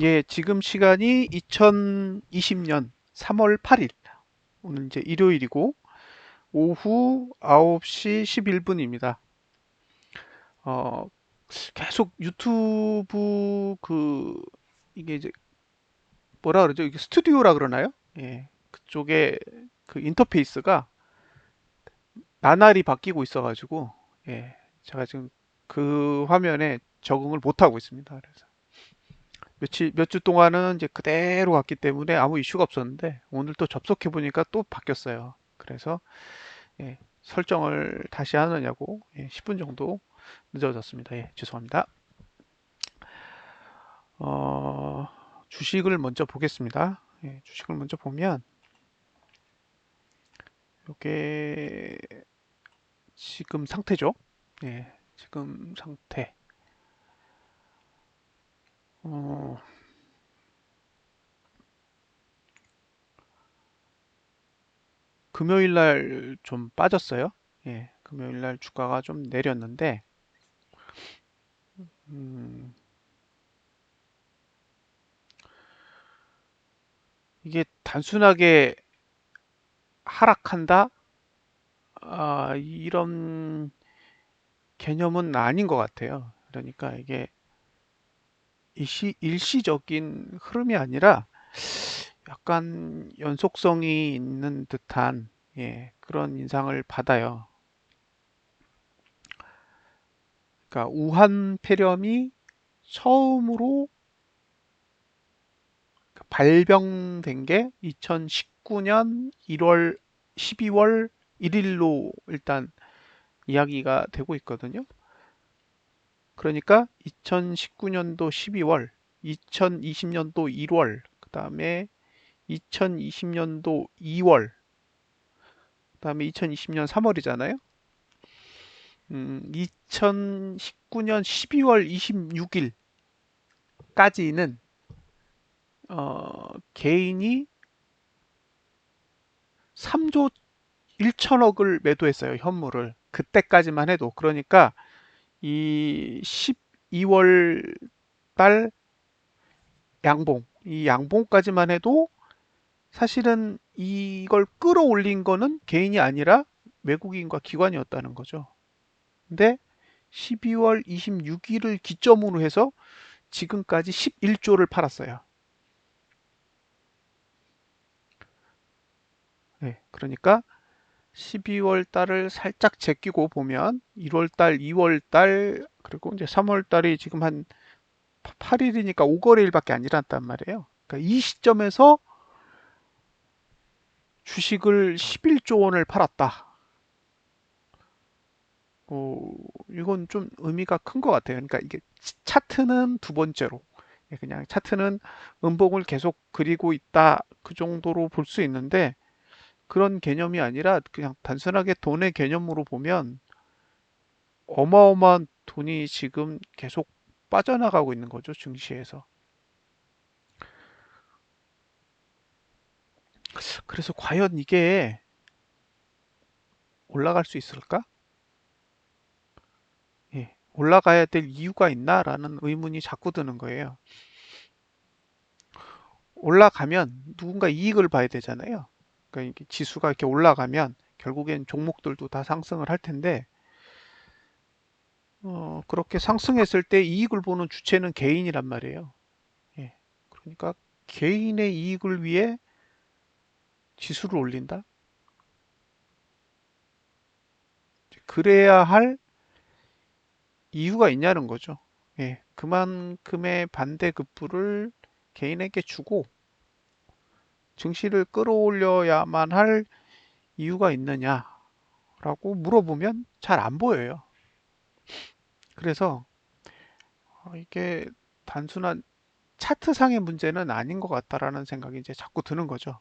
예, 지금 시간이 2020년 3월 8일. 오늘 이제 일요일이고, 오후 9시 11분입니다. 어, 계속 유튜브 이게 이제 뭐라 그러죠? 이게 스튜디오라 그러나요? 예, 그쪽에 그 인터페이스가 나날이 바뀌고 있어가지고, 예, 제가 지금 그 화면에 적응을 못하고 있습니다. 그래서 몇 주 동안은 이제 그대로 갔기 때문에 아무 이슈가 없었는데 오늘 또 접속해 보니까 또 바뀌었어요. 그래서 예, 설정을 다시 하느냐고 10분 정도 늦어졌습니다. 예, 죄송합니다. 어, 주식을 먼저 보겠습니다. 예, 주식을 먼저 보면 이게 지금 상태죠. 예, 지금 상태. 어, 금요일 날 좀 빠졌어요. 예, 금요일 날 주가가 좀 내렸는데 음, 이게 단순하게 하락한다? 이런 개념은 아닌 것 같아요. 그러니까 이게 일시적인 흐름이 아니라 약간 연속성이 있는 듯한 그런 인상을 받아요. 그러니까 우한 폐렴이 처음으로 발병된 게 2019년 1월, 12월 1일로 일단 이야기가 되고 있거든요. 그러니까 2019년도 12월, 2020년도 1월, 그 다음에 2020년도 2월, 그 다음에 2020년 3월이잖아요. 2019년 12월 26일까지는 개인이 3조 1천억을 매도했어요, 현물을. 그때까지만 해도. 그러니까 이 12월 달 이 양봉까지만 해도 사실은 이걸 끌어올린 거는 개인이 아니라 외국인과 기관이었다는 거죠. 근데 12월 26일을 기점으로 해서 지금까지 11조를 팔았어요. 네, 그러니까 12월 달을 살짝 제끼고 보면 1월 달, 2월 달, 그리고 이제 3월 달이 지금 한 8일이니까 5거래일밖에 안 지났단 말이에요. 그러니까 이 시점에서 주식을 11조 원을 팔았다. 어, 이건 좀 의미가 큰 것 같아요. 그러니까 이게 차트는 두 번째로 그냥 차트는 음봉을 계속 그리고 있다 그 정도로 볼 수 있는데 그런 개념이 아니라 그냥 단순하게 돈의 개념으로 보면 어마어마한 돈이 지금 계속 빠져나가고 있는 거죠, 증시에서. 그래서 과연 이게 올라갈 수 있을까? 예, 올라가야 될 이유가 있나라는 의문이 자꾸 드는 거예요. 올라가면 누군가 이익을 봐야 되잖아요. 그러니까 이게 지수가 이렇게 올라가면 결국엔 종목들도 다 상승을 할 텐데, 그렇게 상승했을 때 이익을 보는 주체는 개인이란 말이에요. 예. 그러니까 개인의 이익을 위해 지수를 올린다? 그래야 할 이유가 있냐는 거죠. 예. 그만큼의 반대급부를 개인에게 주고 증시를 끌어올려야만 할 이유가 있느냐라고 물어보면 잘 안 보여요. 그래서 이게 단순한 차트상의 문제는 아닌 것 같다라는 생각이 이제 자꾸 드는 거죠.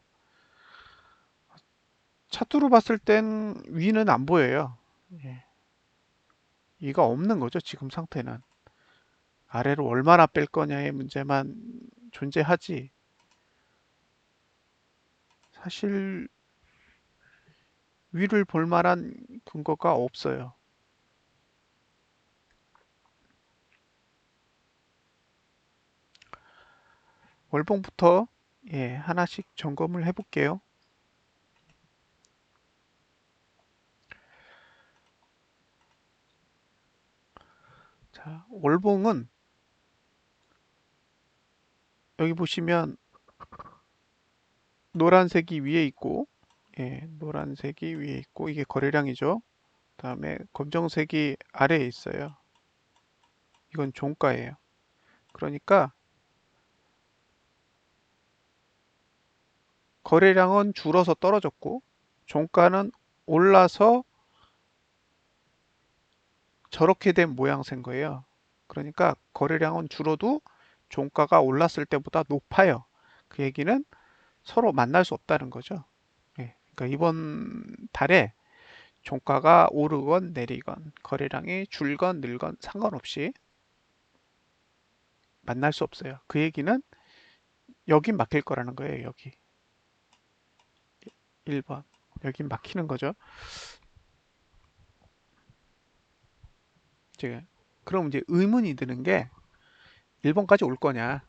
차트로 봤을 땐 위는 안 보여요. 예, 위가 없는 거죠, 지금 상태는. 아래로 얼마나 뺄 거냐의 문제만 존재하지. 사실 위를 볼 만한 근거가 없어요. 월봉부터 하나씩 점검을 해볼게요. 자, 월봉은 여기 보시면 노란색이 위에 있고, 노란색이 위에 있고, 이게 거래량이죠. 그다음에 검정색이 아래에 있어요. 이건 종가예요. 그러니까 거래량은 줄어서 떨어졌고, 종가는 올라서 저렇게 된 모양새인 거예요. 그러니까 거래량은 줄어도 종가가 올랐을 때보다 높아요. 그 얘기는 서로 만날 수 없다는 거죠. 그러니까 이번 달에 종가가 오르건 내리건 거래량이 줄건 늘건 상관없이 만날 수 없어요. 그 얘기는 여긴 막힐 거라는 거예요. 여기 1번 여긴 막히는 거죠. 이제 그럼 이제 의문이 드는 게 1번까지 올 거냐?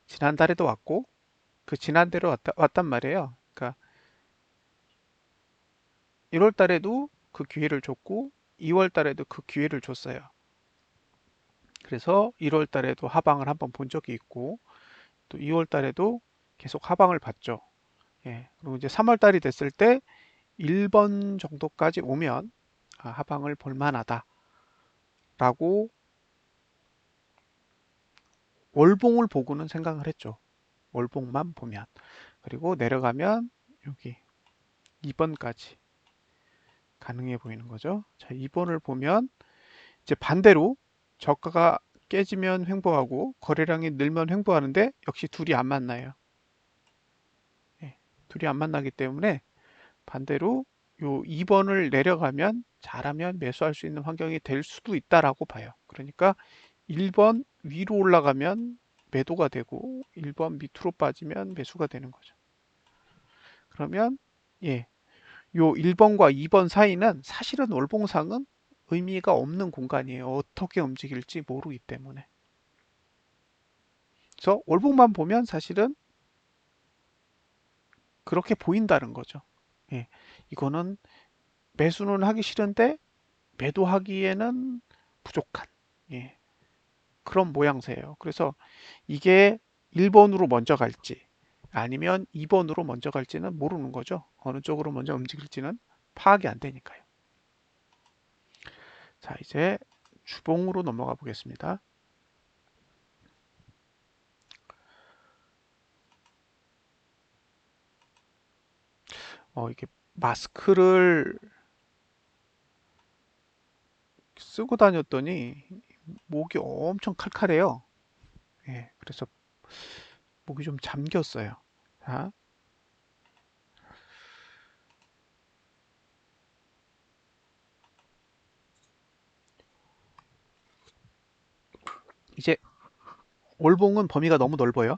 지난달에도 왔고 그 지난달에 왔단 말이에요. 그러니까 1월 달에도 그 기회를 줬고 2월 달에도 그 기회를 줬어요. 그래서 1월 달에도 하방을 한번 본 적이 있고 또 2월 달에도 계속 하방을 봤죠. 그리고 이제 3월 달이 됐을 때 1번 정도까지 오면 하방을 볼 만하다라고 월봉을 보고는 생각을 했죠. 월봉만 보면. 그리고 내려가면 여기 2번까지 가능해 보이는 거죠. 자, 2번을 보면 이제 반대로 저가가 깨지면 횡보하고 거래량이 늘면 횡보하는데 역시 둘이 안 만나요. 둘이 안 만나기 때문에 반대로 요 2번을 내려가면 잘하면 매수할 수 있는 환경이 될 수도 있다라고 봐요. 그러니까 1번 위로 올라가면 매도가 되고 1번 밑으로 빠지면 매수가 되는 거죠. 그러면 요 1번과 2번 사이는 사실은 월봉상은 의미가 없는 공간이에요. 어떻게 움직일지 모르기 때문에. 그래서 월봉만 보면 사실은 그렇게 보인다는 거죠. 이거는 매수는 하기 싫은데 매도하기에는 부족한 그런 모양새예요. 그래서 이게 1번으로 먼저 갈지 아니면 2번으로 먼저 갈지는 모르는 거죠. 어느 쪽으로 먼저 움직일지는 파악이 안 되니까요. 자, 이제 주봉으로 넘어가 보겠습니다. 이게 마스크를 쓰고 다녔더니 목이 엄청 칼칼해요. 그래서 목이 좀 잠겼어요. 자, 이제 월봉은 범위가 너무 넓어요.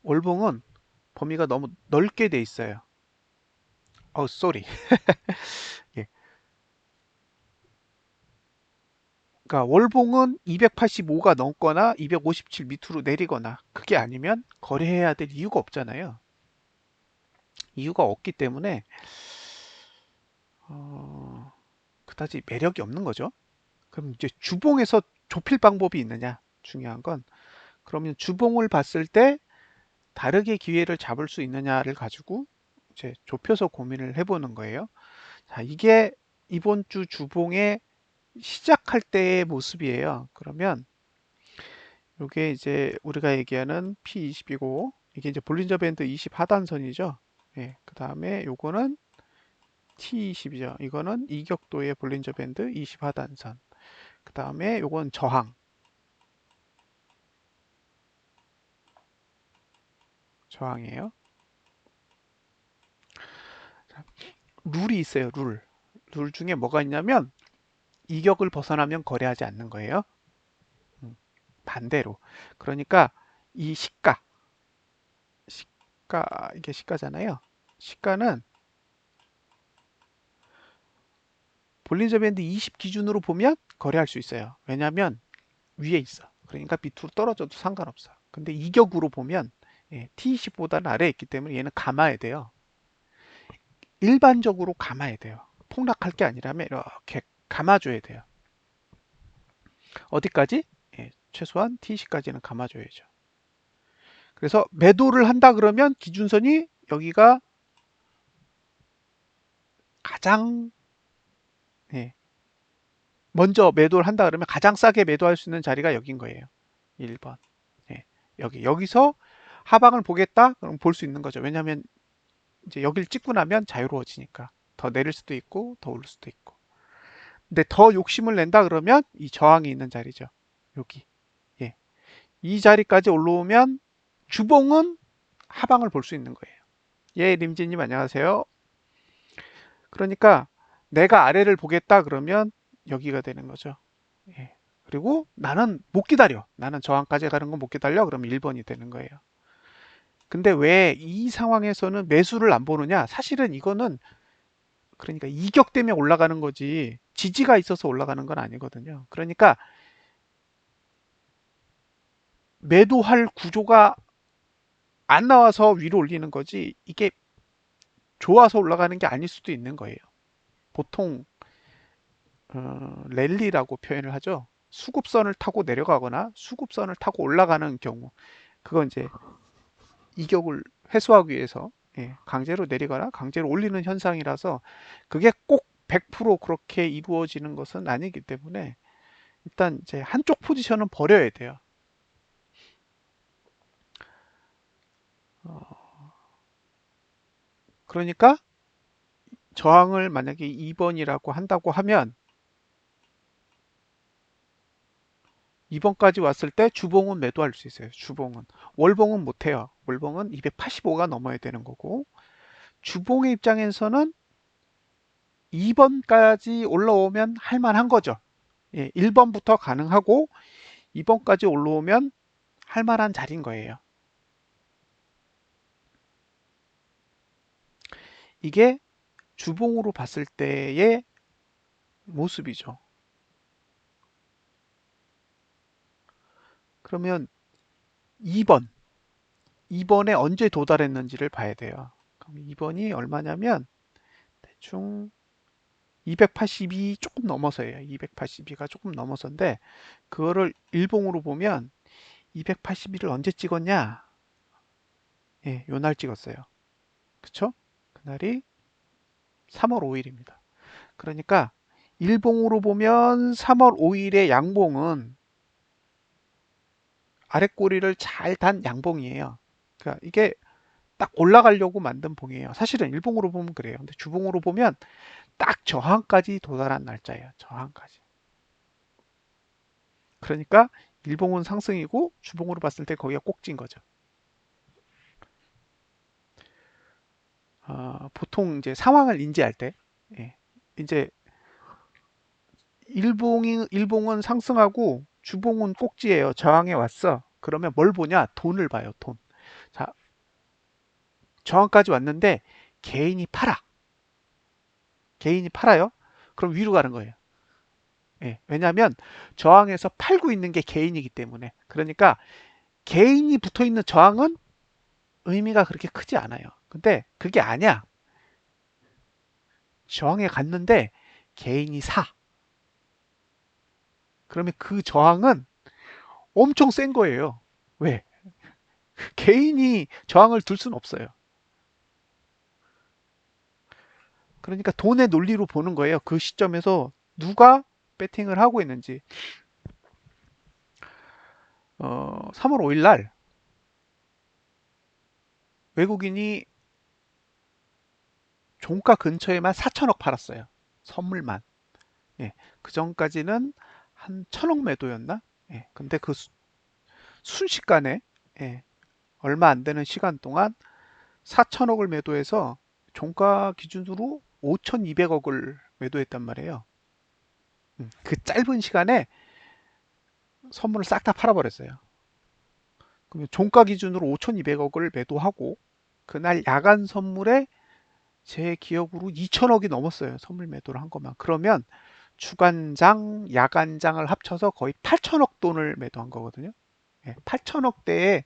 월봉은 범위가 너무 넓게 돼 있어요. 쏘리. 예. 그러니까 월봉은 285가 넘거나 257 밑으로 내리거나 그게 아니면 거래해야 될 이유가 없잖아요. 이유가 없기 때문에 그다지 매력이 없는 거죠. 그럼 이제 주봉에서 좁힐 방법이 있느냐? 중요한 건 그러면 주봉을 봤을 때 다르게 기회를 잡을 수 있느냐를 가지고 이제 좁혀서 고민을 해보는 거예요. 자, 이게 이번 주 주봉의 시작할 때의 모습이에요. 그러면 이게 이제 우리가 얘기하는 P20이고 이게 이제 볼린저 밴드 20 하단선이죠. 그 다음에 요거는 T20이죠. 이거는 이격도의 볼린저 밴드 20 하단선. 그 다음에 요건 저항이에요. 자, 룰이 있어요. 룰 중에 뭐가 있냐면 이격을 벗어나면 거래하지 않는 거예요. 반대로. 그러니까 이 이게 시가잖아요. 시가는 볼린저 밴드 20 기준으로 보면 거래할 수 있어요. 왜냐하면 위에 있어. 그러니까 밑으로 떨어져도 상관없어. 근데 이격으로 보면 T20보다는 아래에 있기 때문에 얘는 감아야 돼요. 일반적으로 감아야 돼요. 폭락할 게 아니라면 이렇게 감아줘야 돼요. 어디까지? 최소한 T10까지는 감아줘야죠. 그래서 매도를 한다 그러면 기준선이 여기가 가장 먼저 매도를 한다 그러면 가장 싸게 매도할 수 있는 자리가 여긴 거예요. 1번. 여기서 하방을 보겠다? 그럼 볼 수 있는 거죠. 왜냐하면 이제 여기를 찍고 나면 자유로워지니까. 더 내릴 수도 있고, 더 오를 수도 있고. 근데 더 욕심을 낸다 그러면 이 저항이 있는 자리죠. 여기. 이 자리까지 올라오면 주봉은 하방을 볼 수 있는 거예요. 림지님 안녕하세요. 그러니까 내가 아래를 보겠다 그러면 여기가 되는 거죠. 그리고 나는 못 기다려. 나는 저항까지 가는 건 못 기다려. 그러면 1번이 되는 거예요. 근데 왜 이 상황에서는 매수를 안 보느냐? 사실은 이거는 그러니까 이격 때문에 올라가는 거지 지지가 있어서 올라가는 건 아니거든요. 그러니까 매도할 구조가 안 나와서 위로 올리는 거지 이게 좋아서 올라가는 게 아닐 수도 있는 거예요. 보통 랠리라고 표현을 하죠. 수급선을 타고 내려가거나 수급선을 타고 올라가는 경우 그건 이제 이격을 해소하기 위해서 강제로 내리거나 강제로 올리는 현상이라서 그게 꼭 100% 그렇게 이루어지는 것은 아니기 때문에 일단 이제 한쪽 포지션은 버려야 돼요. 그러니까 저항을 만약에 2번이라고 한다고 하면 2번까지 왔을 때 주봉은 매도할 수 있어요. 주봉은. 월봉은 못해요. 월봉은 285가 넘어야 되는 거고 주봉의 입장에서는 2번까지 올라오면 할만한 거죠. 1번부터 가능하고 2번까지 올라오면 할만한 자리인 거예요. 이게 주봉으로 봤을 때의 모습이죠. 그러면 2번에 언제 도달했는지를 봐야 돼요. 그럼 2번이 얼마냐면 대충 282 조금 넘어서예요. 282가 조금 넘어서인데 그거를 일봉으로 보면 282를 언제 찍었냐? 요 날 찍었어요. 그쵸? 그날이 3월 5일입니다. 그러니까 일봉으로 보면 3월 5일의 양봉은 아랫꼬리를 잘 단 양봉이에요. 그러니까 이게 딱 올라가려고 만든 봉이에요. 사실은 일봉으로 보면 그래요. 근데 주봉으로 보면 딱 저항까지 도달한 날짜예요. 저항까지. 그러니까 일봉은 상승이고 주봉으로 봤을 때 거기가 꼭진 거죠. 보통 이제 상황을 인지할 때, 이제 일봉은 상승하고 주봉은 꼭지예요. 저항에 왔어. 그러면 뭘 보냐? 돈을 봐요. 돈. 자, 저항까지 왔는데 개인이 팔아. 개인이 팔아요. 그럼 위로 가는 거예요. 왜냐하면 저항에서 팔고 있는 게 개인이기 때문에. 그러니까 개인이 붙어 있는 저항은 의미가 그렇게 크지 않아요. 근데 그게 아니야. 저항에 갔는데 개인이 사. 그러면 그 저항은 엄청 센 거예요. 왜? 개인이 저항을 둘 수는 없어요. 그러니까 돈의 논리로 보는 거예요. 그 시점에서 누가 배팅을 하고 있는지. 3월 5일 날 외국인이 종가 근처에만 4천억 팔았어요. 선물만. 그 전까지는 한 천억 매도였나? 근데 그 순식간에 얼마 안 되는 시간 동안 4천억을 매도해서 종가 기준으로 5,200억을 매도했단 말이에요. 그 짧은 시간에 선물을 싹 다 팔아버렸어요. 그러면 종가 기준으로 5,200억을 매도하고 그날 야간 선물에 제 기억으로 2천억이 넘었어요. 선물 매도를 한 것만. 그러면 주간장, 야간장을 합쳐서 거의 8천억 돈을 매도한 거거든요. 8천억대의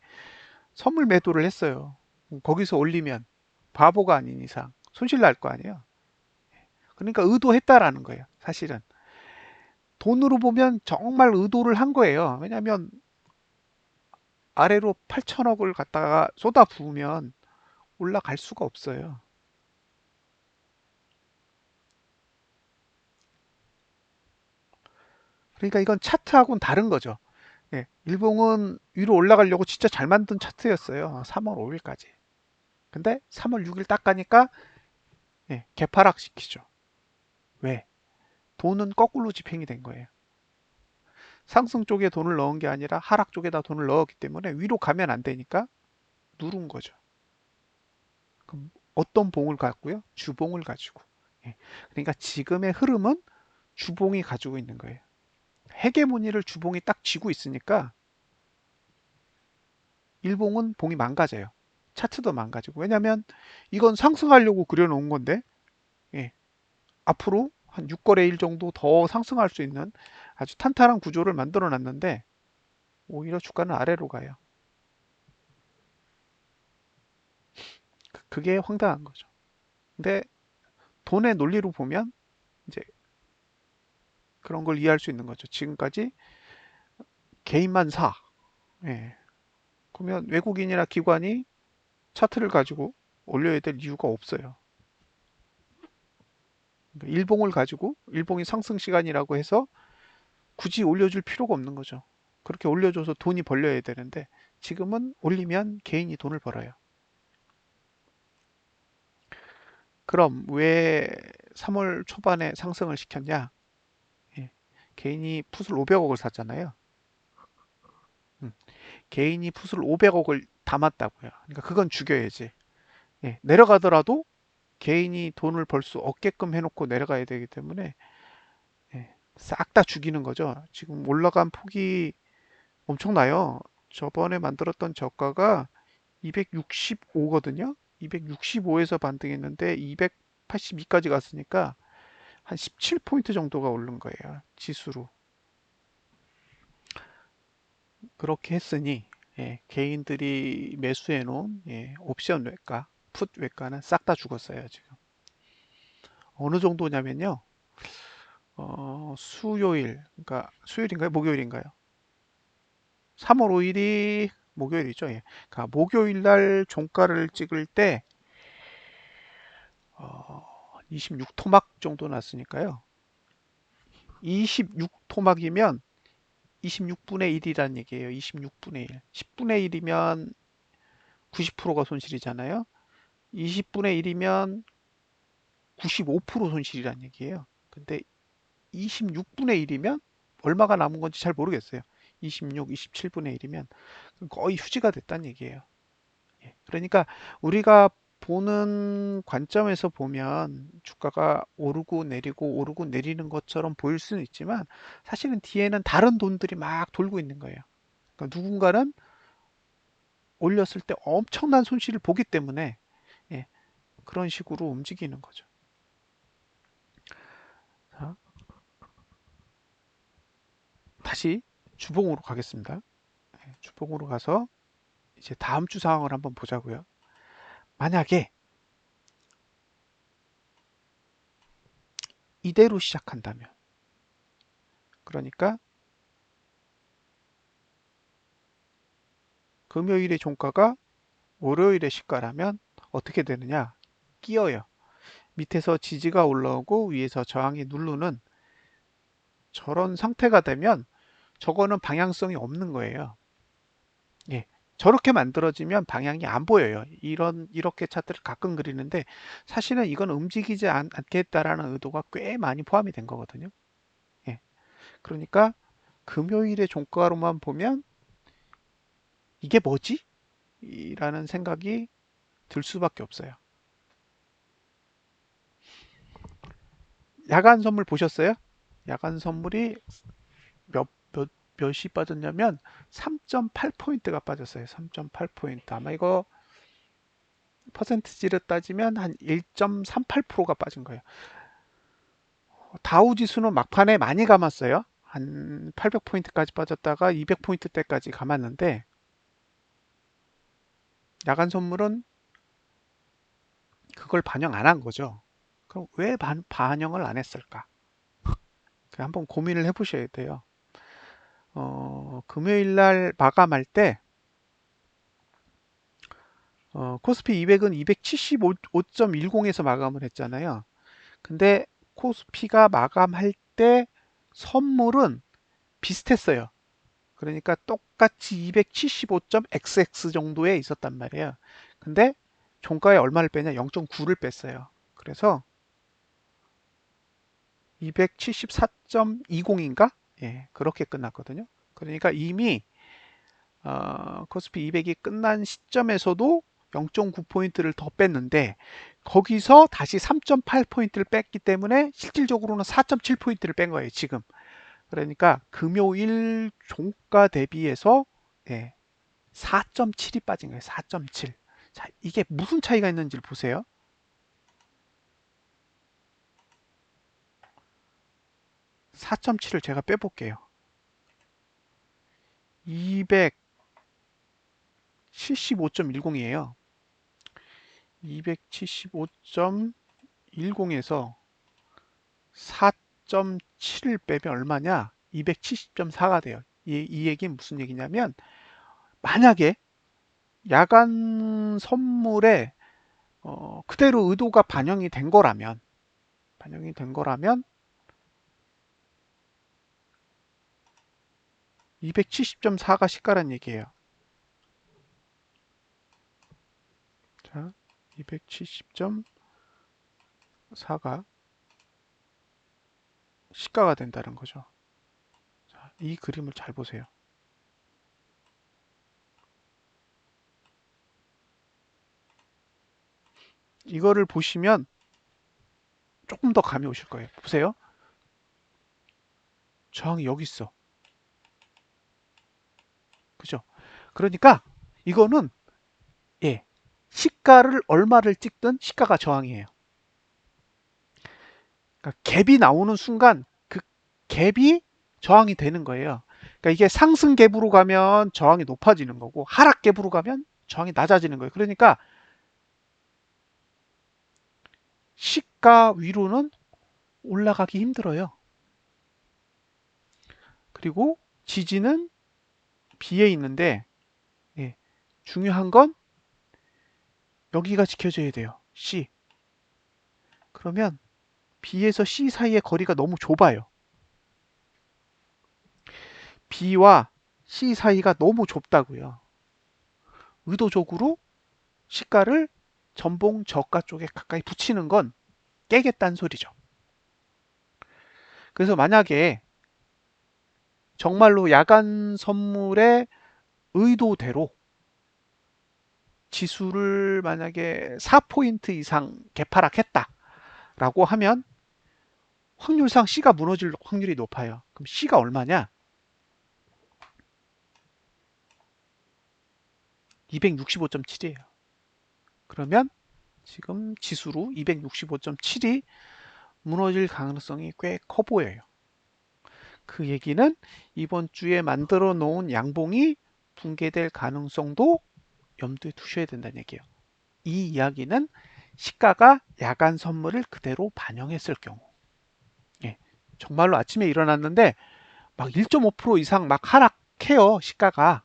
선물 매도를 했어요. 거기서 올리면 바보가 아닌 이상 손실 날 거 아니에요. 그러니까 의도했다라는 거예요. 사실은 돈으로 보면 정말 의도를 한 거예요. 왜냐하면 아래로 8천억을 갖다가 쏟아 부으면 올라갈 수가 없어요. 그러니까 이건 차트하고는 다른 거죠. 일봉은 위로 올라가려고 진짜 잘 만든 차트였어요. 3월 5일까지. 근데 3월 6일 딱 가니까 개파락 시키죠. 왜? 돈은 거꾸로 집행이 된 거예요. 상승 쪽에 돈을 넣은 게 아니라 하락 쪽에다 돈을 넣었기 때문에 위로 가면 안 되니까 누른 거죠. 그럼 어떤 봉을 갖고요? 주봉을 가지고. 그러니까 지금의 흐름은 주봉이 가지고 있는 거예요. 헤게모니를 주봉이 딱 쥐고 있으니까 일봉은 봉이 망가져요. 차트도 망가지고. 왜냐면 이건 상승하려고 그려놓은 건데, 예, 앞으로 한 6거래일 정도 더 상승할 수 있는 아주 탄탄한 구조를 만들어 놨는데, 오히려 주가는 아래로 가요. 그게 황당한 거죠. 근데 돈의 논리로 보면 이제 그런 걸 이해할 수 있는 거죠. 지금까지 개인만 사. 예. 그러면 외국인이나 기관이 차트를 가지고 올려야 될 이유가 없어요. 그러니까 일봉을 가지고 일봉이 상승 시간이라고 해서 굳이 올려줄 필요가 없는 거죠. 그렇게 올려줘서 돈이 벌려야 되는데 지금은 올리면 개인이 돈을 벌어요. 그럼 왜 3월 초반에 상승을 시켰냐? 예, 개인이 풋을 500억을 샀잖아요. 음, 개인이 풋을 500억을 담았다고요. 그러니까 그건 죽여야지. 내려가더라도 개인이 돈을 벌 수 없게끔 해놓고 내려가야 되기 때문에 싹 다 죽이는 거죠. 지금 올라간 폭이 엄청나요. 저번에 만들었던 저가가 265거든요. 265에서 반등했는데 282까지 갔으니까 한 17포인트 정도가 오른 거예요. 지수로. 그렇게 했으니 개인들이 매수해 놓은 옵션 외가, 풋 외가는 싹 다 죽었어요, 지금. 어느 정도냐면요. 수요일, 그러니까 수요일인가요? 목요일인가요? 3월 5일이 목요일이죠. 예. 그러니까 목요일 날 종가를 찍을 때 26토막 정도 났으니까요. 26토막이면 26분의 1이란 얘기예요. 26분의 1. 10분의 1이면 90%가 손실이잖아요. 20분의 1이면 95% 손실이란 얘기예요. 근데 26분의 1이면 얼마가 남은 건지 잘 모르겠어요. 26, 27분의 1이면 거의 휴지가 됐다는 얘기예요. 그러니까 우리가 보는 관점에서 보면 주가가 오르고 내리고 오르고 내리는 것처럼 보일 수는 있지만 사실은 뒤에는 다른 돈들이 막 돌고 있는 거예요. 그러니까 누군가는 올렸을 때 엄청난 손실을 보기 때문에 예, 그런 식으로 움직이는 거죠. 자, 다시 주봉으로 가겠습니다. 주봉으로 가서 이제 다음 주 상황을 한번 보자고요. 만약에 이대로 시작한다면, 그러니까 금요일의 종가가 월요일의 시가라면 어떻게 되느냐? 끼어요. 밑에서 지지가 올라오고 위에서 저항이 누르는 저런 상태가 되면 저거는 방향성이 없는 거예요. 예. 저렇게 만들어지면 방향이 안 보여요. 이렇게 차트를 가끔 그리는데 사실은 이건 움직이지 않겠다라는 의도가 꽤 많이 포함이 된 거거든요. 예. 그러니까 금요일의 종가로만 보면 이게 뭐지? 라는 생각이 들 수밖에 없어요. 야간 선물 보셨어요? 야간 선물이 몇, 몇, 몇이 빠졌냐면 3.8포인트가 빠졌어요. 3.8포인트. 아마 이거 퍼센티지를 따지면 한 1.38%가 빠진 거예요. 다우 지수는 막판에 많이 감았어요. 한 800포인트까지 빠졌다가 200포인트대까지 감았는데 야간 선물은 그걸 반영 안 한 거죠. 그럼 왜 반영을 안 했을까? 한번 고민을 해보셔야 돼요. 금요일 날 마감할 때 코스피 200은 275.10에서 마감을 했잖아요. 근데 코스피가 마감할 때 선물은 비슷했어요. 그러니까 똑같이 275.xx 정도에 있었단 말이에요. 근데 종가에 얼마를 빼냐? 0.9를 뺐어요. 그래서 274.20인가? 예, 그렇게 끝났거든요. 그러니까 이미 코스피 200이 끝난 시점에서도 0.9포인트를 더 뺐는데 거기서 다시 3.8포인트를 뺐기 때문에 실질적으로는 4.7포인트를 뺀 거예요, 지금. 그러니까 금요일 종가 대비해서 예, 4.7이 빠진 거예요. 4.7. 자, 이게 무슨 차이가 있는지를 보세요. 4.7을 제가 빼볼게요. 275.10이에요. 275.10에서 4.7을 빼면 얼마냐? 270.4가 돼요. 이 얘기는 무슨 얘기냐면 만약에 야간 선물에 그대로 의도가 반영이 된 거라면 270.4가 시가란 얘기예요. 자, 270.4가 시가가 된다는 거죠. 자, 이 그림을 잘 보세요. 이거를 보시면 조금 더 감이 오실 거예요. 보세요. 저항이 여기 있어. 그죠? 그러니까 이거는 예, 시가를 얼마를 찍든 시가가 저항이에요. 그러니까 갭이 나오는 순간 그 갭이 저항이 되는 거예요. 그러니까 이게 상승 갭으로 가면 저항이 높아지는 거고 하락 갭으로 가면 저항이 낮아지는 거예요. 그러니까 시가 위로는 올라가기 힘들어요. 그리고 지지는 B에 있는데 예, 중요한 건 여기가 지켜져야 돼요. C. 그러면 B에서 C 사이의 거리가 너무 좁아요. B와 C 사이가 너무 좁다고요. 의도적으로 시가를 전봉 저가 쪽에 가까이 붙이는 건 깨겠다는 소리죠. 그래서 만약에 정말로 야간 선물의 의도대로 지수를 만약에 4포인트 이상 개파락했다라고 하면 확률상 C가 무너질 확률이 높아요. 그럼 C가 얼마냐? 265.7이에요. 그러면 지금 지수로 265.7이 무너질 가능성이 꽤 커 보여요. 그 얘기는 이번 주에 만들어 놓은 양봉이 붕괴될 가능성도 염두에 두셔야 된다는 얘기예요. 이 이야기는 시가가 야간 선물을 그대로 반영했을 경우. 예, 정말로 아침에 일어났는데 막 1.5% 이상 막 하락해요, 시가가.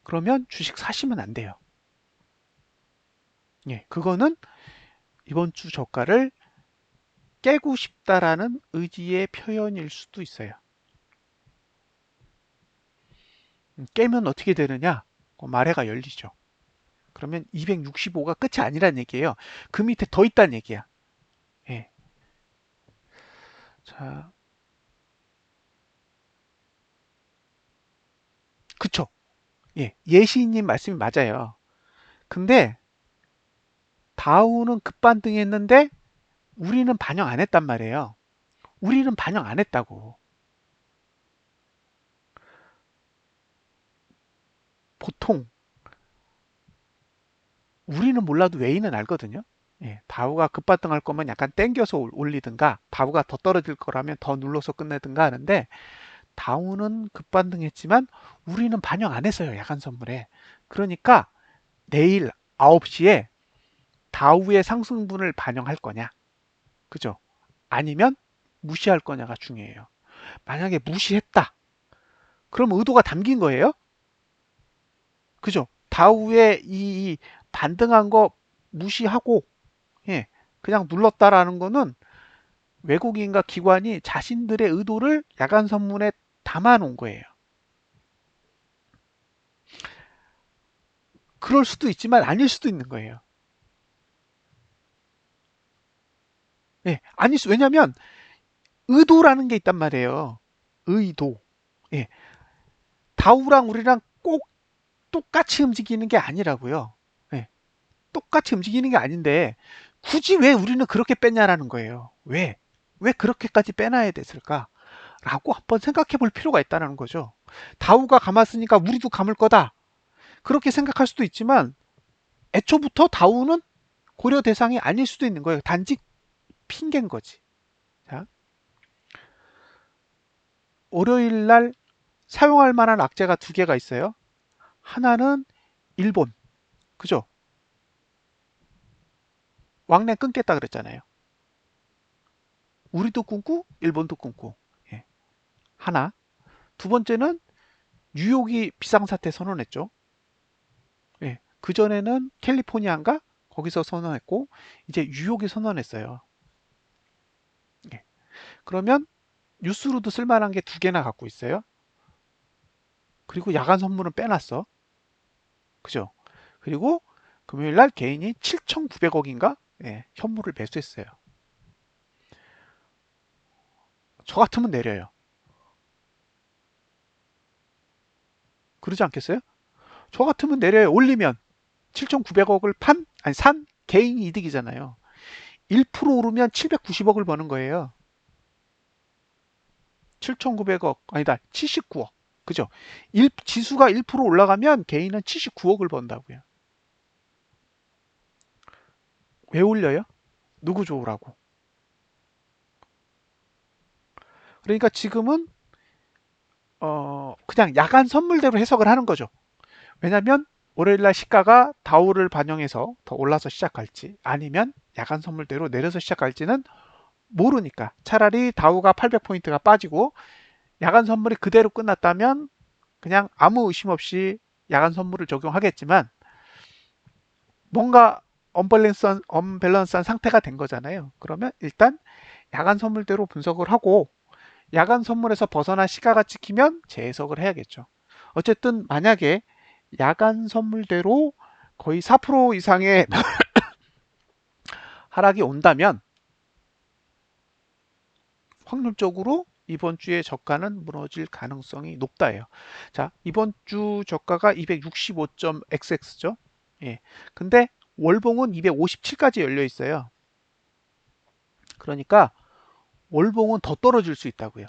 그러면 주식 사시면 안 돼요. 예, 그거는 이번 주 저가를 깨고 싶다라는 의지의 표현일 수도 있어요. 깨면 어떻게 되느냐? 마레가 열리죠. 그러면 265가 끝이 아니란 얘기예요. 그 밑에 더 있다는 얘기야. 예. 자, 그쵸? 예. 예시님 말씀이 맞아요. 근데 다우는 급반등했는데 우리는 반영 안 했단 말이에요. 우리는 반영 안 했다고. 보통 우리는 몰라도 외인은 알거든요. 예, 다우가 급반등할 거면 약간 땡겨서 올리든가 다우가 더 떨어질 거라면 더 눌러서 끝내든가 하는데 다우는 급반등했지만 우리는 반영 안 했어요. 야간 선물에. 그러니까 내일 9시에 다우의 상승분을 반영할 거냐? 그죠? 아니면 무시할 거냐가 중요해요. 만약에 무시했다. 그럼 의도가 담긴 거예요? 그죠? 다우의 이 반등한 거 무시하고, 예, 그냥 눌렀다라는 거는 외국인과 기관이 자신들의 의도를 야간 선문에 담아 놓은 거예요. 그럴 수도 있지만 아닐 수도 있는 거예요. 예, 왜냐면 의도라는 게 있단 말이에요. 의도. 예, 다우랑 우리랑 꼭 똑같이 움직이는 게 아니라고요. 예, 똑같이 움직이는 게 아닌데 굳이 왜 우리는 그렇게 뺐냐라는 거예요. 왜? 왜 그렇게까지 빼놔야 됐을까? 라고 한번 생각해 볼 필요가 있다는 거죠. 다우가 감았으니까 우리도 감을 거다. 그렇게 생각할 수도 있지만 애초부터 다우는 고려 대상이 아닐 수도 있는 거예요. 단지 핑계인 거지. 자, 월요일 날 사용할 만한 악재가 두 개가 있어요. 하나는 일본. 그죠? 왕래 끊겠다 그랬잖아요. 우리도 끊고 일본도 끊고. 예. 하나. 두 번째는 뉴욕이 비상사태 선언했죠. 예. 그전에는 캘리포니아인가? 거기서 선언했고 이제 뉴욕이 선언했어요. 예. 그러면 뉴스로도 쓸만한 게 두 개나 갖고 있어요. 그리고 야간 선물은 빼놨어. 그죠? 그리고 금요일 날 개인이 7,900억인가? 예, 현물을 매수했어요. 저 같으면 내려요. 그러지 않겠어요? 저 같으면 내려요. 올리면 7,900억을 산 개인 이득이잖아요. 1% 오르면 790억을 버는 거예요. 7,900억, 아니다, 79억. 그죠? 지수가 1% 올라가면 개인은 79억을 번다고요. 왜 올려요? 누구 좋으라고? 그러니까 지금은 그냥 야간 선물대로 해석을 하는 거죠. 왜냐면 월요일날 시가가 다우를 반영해서 더 올라서 시작할지 아니면 야간 선물대로 내려서 시작할지는 모르니까 차라리 다우가 800포인트가 빠지고 야간 선물이 그대로 끝났다면 그냥 아무 의심 없이 야간 선물을 적용하겠지만 뭔가 언밸런스한 상태가 된 거잖아요. 그러면 일단 야간 선물대로 분석을 하고 야간 선물에서 벗어난 시가가 찍히면 재해석을 해야겠죠. 어쨌든 만약에 야간 선물대로 거의 4% 이상의 하락이 온다면 확률적으로 이번 주에 저가는 무너질 가능성이 높다예요. 자, 이번 주 저가가 265.xx죠. 예. 근데 월봉은 257까지 열려 있어요. 그러니까 월봉은 더 떨어질 수 있다고요.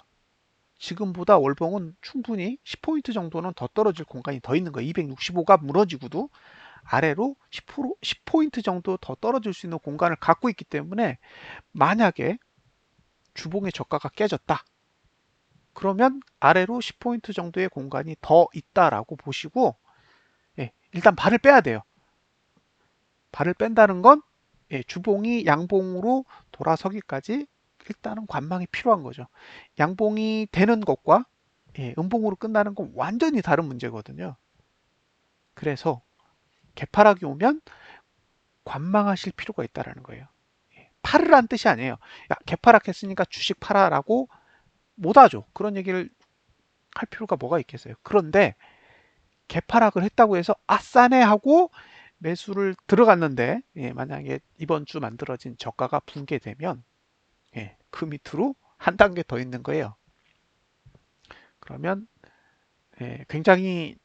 지금보다 월봉은 충분히 10포인트 정도는 더 떨어질 공간이 더 있는 거예요. 265가 무너지고도 아래로 10포인트 정도 더 떨어질 수 있는 공간을 갖고 있기 때문에 만약에 주봉의 저가가 깨졌다. 그러면 아래로 10포인트 정도의 공간이 더 있다라고 보시고 예, 일단 발을 빼야 돼요. 발을 뺀다는 건 예, 주봉이 양봉으로 돌아서기까지 일단은 관망이 필요한 거죠. 양봉이 되는 것과 예, 음봉으로 끝나는 건 완전히 다른 문제거든요. 그래서 개파락이 오면 관망하실 필요가 있다는 거예요. 예, 팔으라는 뜻이 아니에요. 야, 개파락 했으니까 주식 팔아라고 못하죠. 그런 얘기를 할 필요가 뭐가 있겠어요. 그런데 개파락을 했다고 해서 아싸네 하고 매수를 들어갔는데 예, 만약에 이번 주 만들어진 저가가 붕괴되면 예, 그 밑으로 한 단계 더 있는 거예요. 그러면 예, 굉장히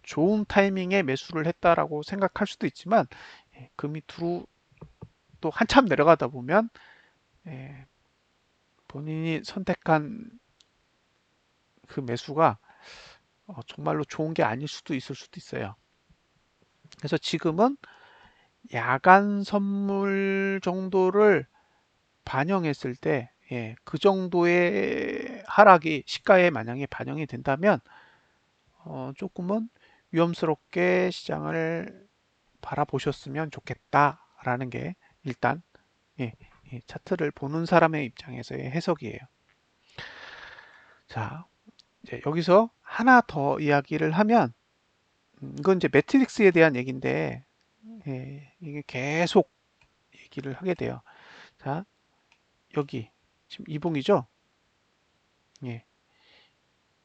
좋은 타이밍에 매수를 했다라고 생각할 수도 있지만 예, 그 밑으로 또 한참 내려가다 보면 예, 본인이 선택한 그 매수가 정말로 좋은 게 아닐 수도 있을 수도 있어요. 그래서 지금은 야간 선물 정도를 반영했을 때, 예, 그 정도의 하락이 시가에 만약에 반영이 된다면 조금은 위험스럽게 시장을 바라보셨으면 좋겠다라는 게 일단 예, 차트를 보는 사람의 입장에서의 해석이에요. 자, 이제 여기서 하나 더 이야기를 하면 이건 이제 매트릭스에 대한 얘기인데 이게 계속 얘기를 하게 돼요. 자, 여기 지금 이봉이죠? 예.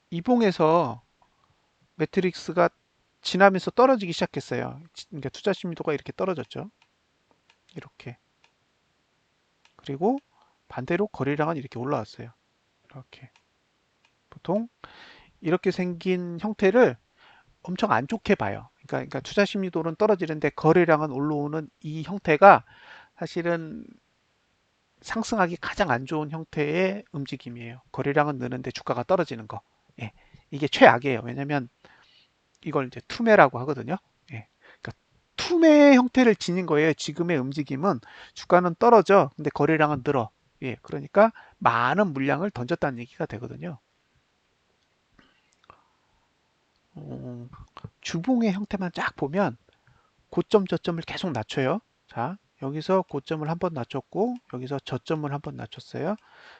이봉에서 매트릭스가 지나면서 떨어지기 시작했어요. 그러니까 투자 심리도가 이렇게 떨어졌죠. 이렇게. 그리고 반대로 거래량은 이렇게 올라왔어요. 이렇게. 보통 이렇게 생긴 형태를 엄청 안 좋게 봐요. 그러니까 투자 심리도는 떨어지는데 거래량은 올라오는 이 형태가 사실은 상승하기 가장 안 좋은 형태의 움직임이에요. 거래량은 느는데 주가가 떨어지는 거. 예, 이게 최악이에요. 왜냐면 이걸 이제 투매라고 하거든요. 예, 그러니까 투매 형태를 지닌 거예요. 지금의 움직임은 주가는 떨어져. 근데 거래량은 늘어. 예, 그러니까 많은 물량을 던졌다는 얘기가 되거든요. 어, 주봉의 형태만 쫙 보면 고점 저점을 계속 낮춰요. 자, 여기서 고점을 한번 낮췄고 여기서 저점을 한번 낮췄어요.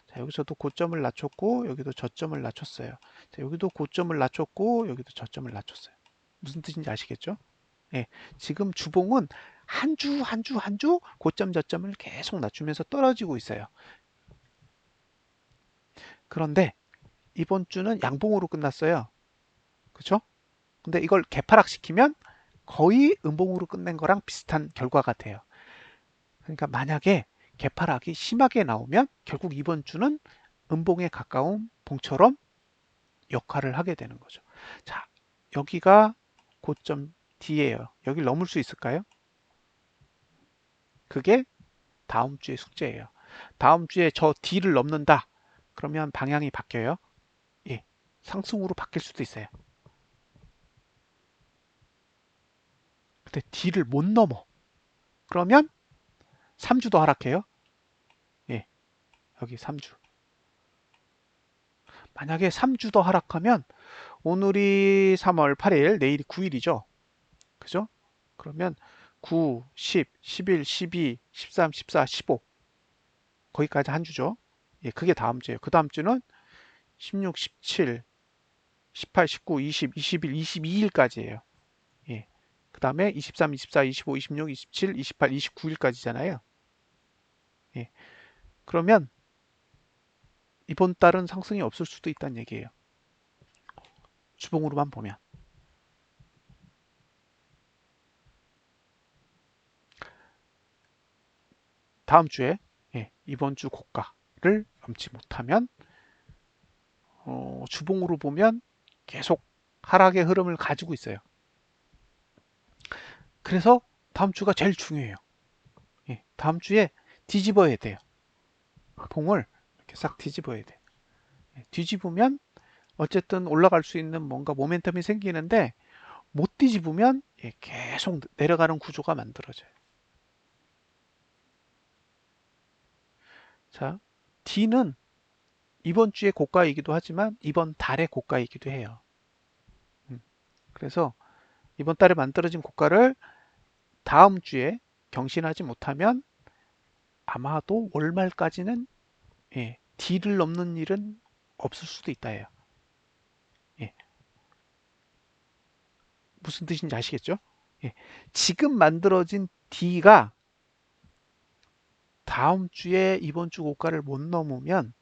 자, 여기서도 고점을 낮췄고 여기도 저점을 낮췄어요. 자, 여기도 고점을 낮췄고 여기도 저점을 낮췄어요. 무슨 뜻인지 아시겠죠? 예, 지금 주봉은 한 주 한 주 한 주 고점 저점을 계속 낮추면서 떨어지고 있어요. 그런데 이번 주는 양봉으로 끝났어요. 그렇죠? 근데 이걸 개파락시키면 거의 음봉으로 끝낸 거랑 비슷한 결과가 돼요. 그러니까 만약에 개파락이 심하게 나오면 결국 이번 주는 음봉에 가까운 봉처럼 역할을 하게 되는 거죠. 자, 여기가 고점 D예요. 여길 넘을 수 있을까요? 그게 다음 주의 숙제예요. 다음 주에 저 D를 넘는다. 그러면 방향이 바뀌어요. 예, 상승으로 바뀔 수도 있어요. 근데 D를 못 넘어. 그러면 3주 더 하락해요. 예, 여기 3주. 만약에 3주 더 하락하면 오늘이 3월 8일, 내일이 9일이죠. 그죠? 그러면 9, 10, 11, 12, 13, 14, 15 거기까지 한 주죠. 예, 그게 다음 주예요. 그 다음 주는 16, 17, 18, 19, 20, 21, 22일까지예요. 예. 그 다음에 23, 24, 25, 26, 27, 28, 29일까지잖아요. 예. 그러면 이번 달은 상승이 없을 수도 있다는 얘기예요. 주봉으로만 보면. 다음 주에 이번 주 고가를 넘지 못하면 주봉으로 보면 계속 하락의 흐름을 가지고 있어요. 그래서 다음 주가 제일 중요해요. 다음 주에 뒤집어야 돼요. 봉을 이렇게 싹 뒤집어야 돼요. 뒤집으면 어쨌든 올라갈 수 있는 뭔가 모멘텀이 생기는데 못 뒤집으면 계속 내려가는 구조가 만들어져요. 자, D는 이번 주의 고가이기도 하지만 이번 달의 고가이기도 해요. 그래서 이번 달에 만들어진 고가를 다음 주에 경신하지 못하면 아마도 월말까지는 D를 넘는 일은 없을 수도 있다 해요. 예, 무슨 뜻인지 아시겠죠? 예, 지금 만들어진 D가 다음 주에 이번 주 고가를 못 넘으면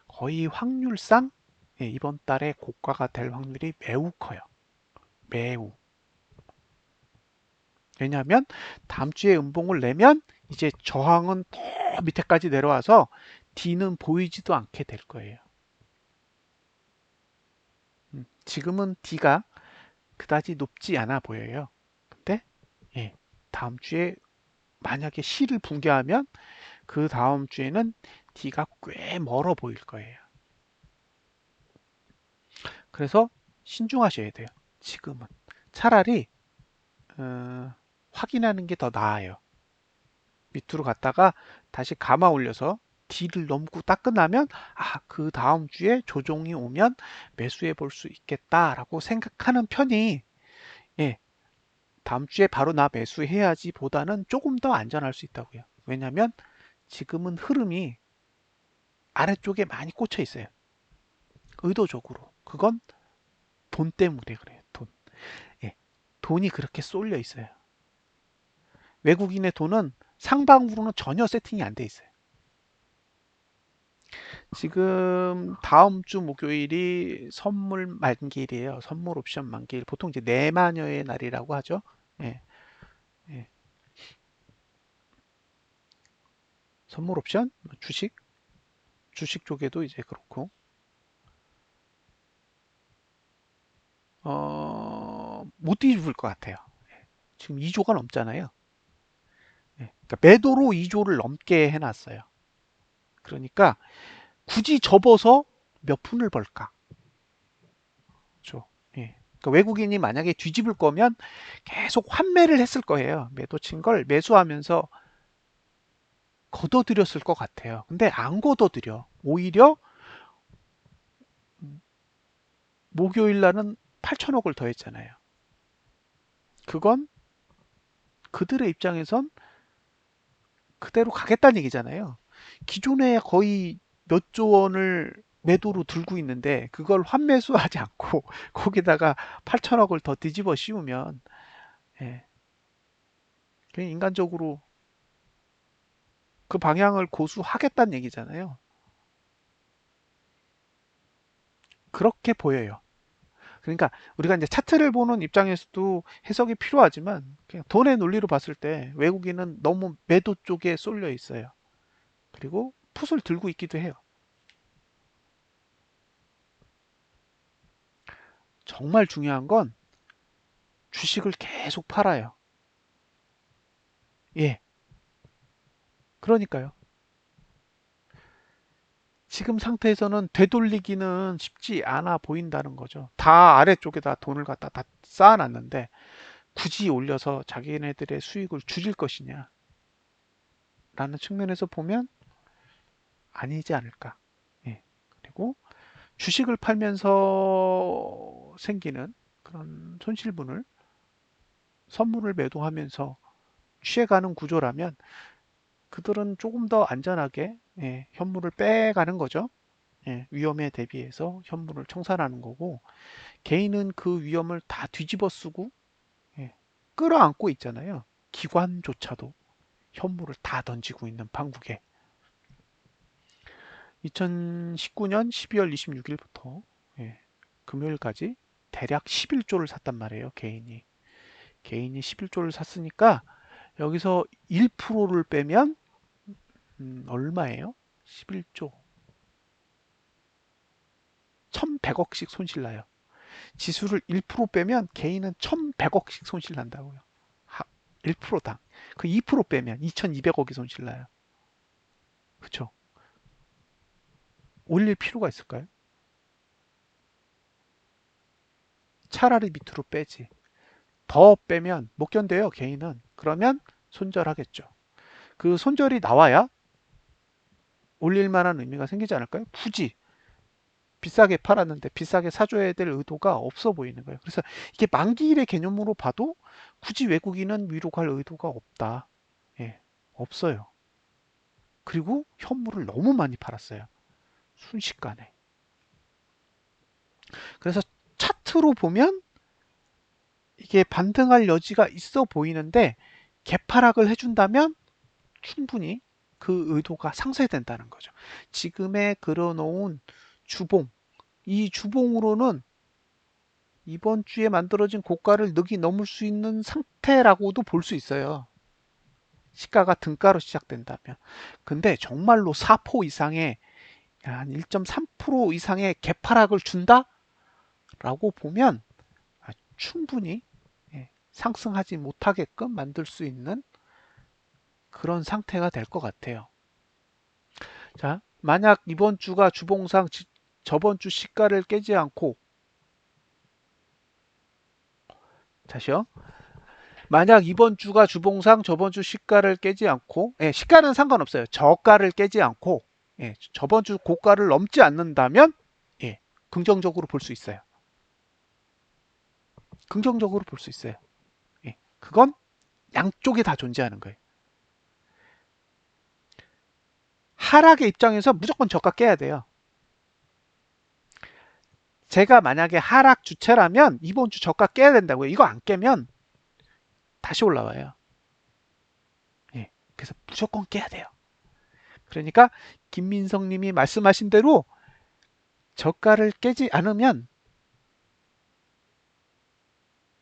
거의 확률상 이번 달에 고가가 될 확률이 매우 커요. 매우. 왜냐하면 다음 주에 음봉을 내면 이제 저항은 더 밑에까지 내려와서 D는 보이지도 않게 될 거예요. 지금은 D가 그다지 높지 않아 보여요. 근데 다음 주에 만약에 C를 붕괴하면 그 다음 주에는 D가 꽤 멀어 보일 거예요. 그래서 신중하셔야 돼요. 지금은 차라리 확인하는 게 더 나아요. 밑으로 갔다가 다시 감아 올려서 D를 넘고 딱 끝나면 그 다음 주에 조정이 오면 매수해 볼 수 있겠다라고 생각하는 편이 예, 다음 주에 바로 나 매수해야지 보다는 조금 더 안전할 수 있다고요. 왜냐하면 지금은 흐름이 아래쪽에 많이 꽂혀 있어요. 의도적으로. 그건 돈 때문에 그래요. 돈. 예, 돈이 그렇게 쏠려 있어요. 외국인의 돈은 상방으로는 전혀 세팅이 안 돼 있어요. 지금 다음 주 목요일이 선물 만기일이에요. 선물 옵션 만기일. 보통 이제 내마녀의 날이라고 하죠. 예, 예. 선물 옵션, 주식 쪽에도 이제 그렇고, 못 뒤집을 것 같아요. 지금 2조가 넘잖아요. 예, 그러니까 매도로 2조를 넘게 해놨어요. 그러니까 굳이 접어서 몇 푼을 벌까? 그렇죠. 예. 그러니까 외국인이 만약에 뒤집을 거면 계속 환매를 했을 거예요. 매도 친 걸 매수하면서 걷어들였을 것 같아요. 근데 안 걷어들여. 오히려 목요일 날은 8천억을 더했잖아요. 그건 그들의 입장에선 그대로 가겠다는 얘기잖아요. 기존에 거의 몇 조 원을 매도로 들고 있는데 그걸 환매수하지 않고 거기다가 8천억을 더 뒤집어 씌우면 예, 그냥 인간적으로 그 방향을 고수하겠다는 얘기잖아요. 그렇게 보여요. 그러니까 우리가 이제 차트를 보는 입장에서도 해석이 필요하지만 그냥 돈의 논리로 봤을 때 외국인은 너무 매도 쪽에 쏠려 있어요. 그리고 풋을 들고 있기도 해요. 정말 중요한 건 주식을 계속 팔아요. 예, 그러니까요. 지금 상태에서는 되돌리기는 쉽지 않아 보인다는 거죠. 다 아래쪽에다 돈을 갖다 다 쌓아놨는데 굳이 올려서 자기네들의 수익을 줄일 것이냐 라는 측면에서 보면 아니지 않을까. 예. 그리고 주식을 팔면서 생기는 그런 손실분을 선물을 매도하면서 취해가는 구조라면 그들은 조금 더 안전하게 예, 현물을 빼가는 거죠. 예, 위험에 대비해서 현물을 청산하는 거고 개인은 그 위험을 다 뒤집어 쓰고 예, 끌어안고 있잖아요. 기관조차도 현물을 다 던지고 있는 판국에 2019년 12월 26일부터 예, 금요일까지 대략 11조를 샀단 말이에요. 개인이 11조를 샀으니까 여기서 1%를 빼면 얼마예요? 11조 1100억씩 손실 나요. 지수를 1% 빼면 개인은 1100억씩 손실 난다고요. 1%당. 그 2% 빼면 2200억이 손실 나요. 그쵸? 올릴 필요가 있을까요? 차라리 밑으로 빼지. 더 빼면 못 견뎌요, 개인은. 그러면 손절하겠죠. 그 손절이 나와야 올릴 만한 의미가 생기지 않을까요? 굳이 비싸게 팔았는데 비싸게 사줘야 될 의도가 없어 보이는 거예요. 그래서 이게 만기일의 개념으로 봐도 굳이 외국인은 위로 갈 의도가 없다. 예, 없어요. 그리고 현물을 너무 많이 팔았어요. 순식간에. 그래서 차트로 보면 이게 반등할 여지가 있어 보이는데 개파락을 해준다면 충분히 그 의도가 상쇄된다는 거죠. 지금의 그려놓은 주봉, 이 주봉으로는 이번 주에 만들어진 고가를 능히 넘을 수 있는 상태라고도 볼 수 있어요. 시가가 등가로 시작된다면. 근데 정말로 4% 이상의 한 1.3% 이상의 개파락을 준다? 라고 보면 충분히 예, 상승하지 못하게끔 만들 수 있는 그런 상태가 될 것 같아요. 자, 만약 이번 주가 주봉상 저번 주 시가를 깨지 않고 다시요. 만약 이번 주가 주봉상 저번 주 시가를 깨지 않고 예, 시가는 상관없어요. 저가를 깨지 않고 예, 저번 주 고가를 넘지 않는다면 예, 긍정적으로 볼 수 있어요. 긍정적으로 볼 수 있어요. 예, 그건 양쪽이 다 존재하는 거예요. 하락의 입장에서 무조건 저가 깨야 돼요. 제가 만약에 하락 주체라면 이번 주 저가 깨야 된다고요. 이거 안 깨면 다시 올라와요. 예, 그래서 무조건 깨야 돼요. 그러니까 김민성 님이 말씀하신 대로 저가를 깨지 않으면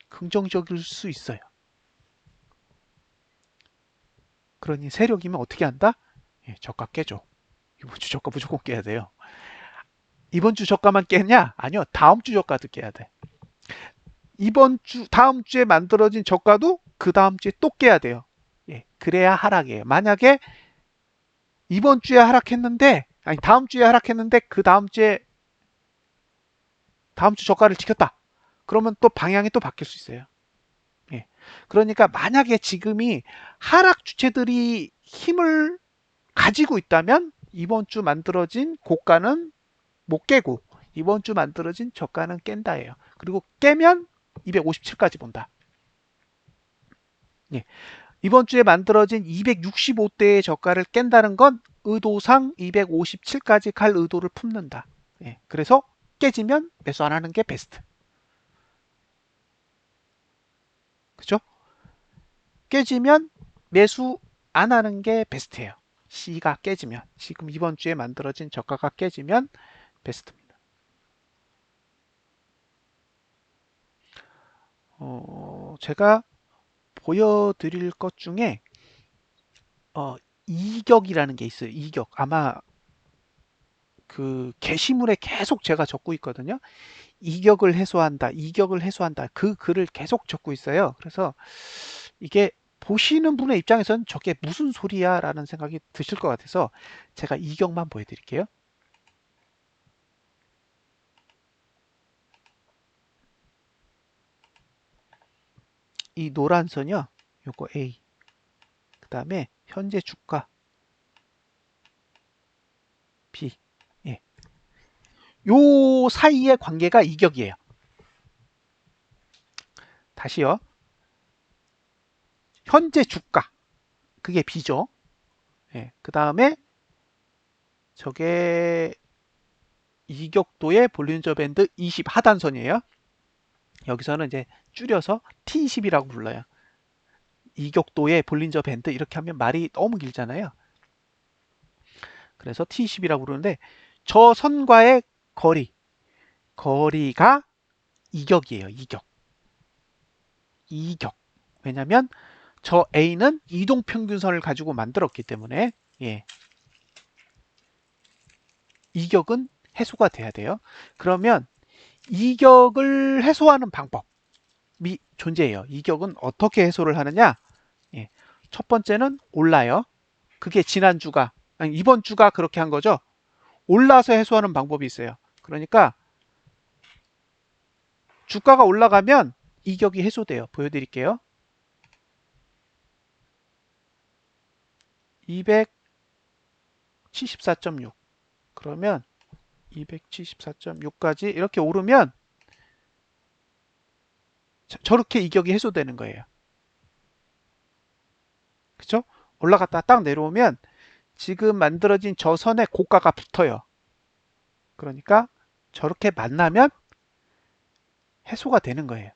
긍정적일 수 있어요. 그러니 세력이면 어떻게 한다? 예, 저가 깨죠. 이번 주 저가 무조건 깨야 돼요. 이번 주 저가만 깨냐? 아니요. 다음 주 저가도 깨야 돼. 이번 주, 다음 주에 만들어진 저가도 그 다음 주에 또 깨야 돼요. 예, 그래야 하락이에요. 만약에 이번 주에 하락했는데, 아니, 다음 주에 하락했는데, 그 다음 주에, 다음 주 저가를 지켰다. 그러면 또 방향이 또 바뀔 수 있어요. 예. 그러니까 만약에 지금이 하락 주체들이 힘을 가지고 있다면, 이번 주 만들어진 고가는 못 깨고, 이번 주 만들어진 저가는 깬다예요. 그리고 깨면 257까지 본다. 예. 이번 주에 만들어진 265대의 저가를 깬다는 건 의도상 257까지 갈 의도를 품는다. 예. 그래서 깨지면 매수 안 하는 게 베스트. 그죠? 깨지면 매수 안 하는 게 베스트예요. C가 깨지면, 지금 이번 주에 만들어진 저가가 깨지면 베스트입니다. 제가 보여드릴 것 중에 이격이라는 게 있어요. 이격. 아마 그 게시물에 계속 제가 적고 있거든요. 이격을 해소한다. 이격을 해소한다. 그 글을 계속 적고 있어요. 그래서 이게 보시는 분의 입장에서는 저게 무슨 소리야 라는 생각이 드실 것 같아서 제가 이격만 보여드릴게요. 이 노란 선이요. 요거 A. 그 다음에 현재 주가 B. 예. 요 사이의 관계가 이격이에요. 다시요. 현재 주가. 그게 B죠. 예. 그 다음에 저게 이격도의 볼린저 밴드 20 하단선이에요. 여기서는 이제 줄여서 T20이라고 불러요. 이격도의 볼린저 밴드 이렇게 하면 말이 너무 길잖아요. 그래서 T20이라고 부르는데 저 선과의 거리가 이격이에요. 이격. 왜냐면 저 A는 이동평균선을 가지고 만들었기 때문에 예. 이격은 해소가 돼야 돼요. 그러면 이격을 해소하는 방법이 존재해요. 이격은 어떻게 해소를 하느냐? 예. 첫 번째는 올라요. 그게 지난주가, 아니, 이번 주가 그렇게 한 거죠. 올라서 해소하는 방법이 있어요. 그러니까 주가가 올라가면 이격이 해소돼요. 보여드릴게요. 274.6 그러면 274.6까지 이렇게 오르면 저렇게 이격이 해소되는 거예요. 그쵸? 올라갔다 딱 내려오면 지금 만들어진 저 선에 고가가 붙어요. 그러니까 저렇게 만나면 해소가 되는 거예요.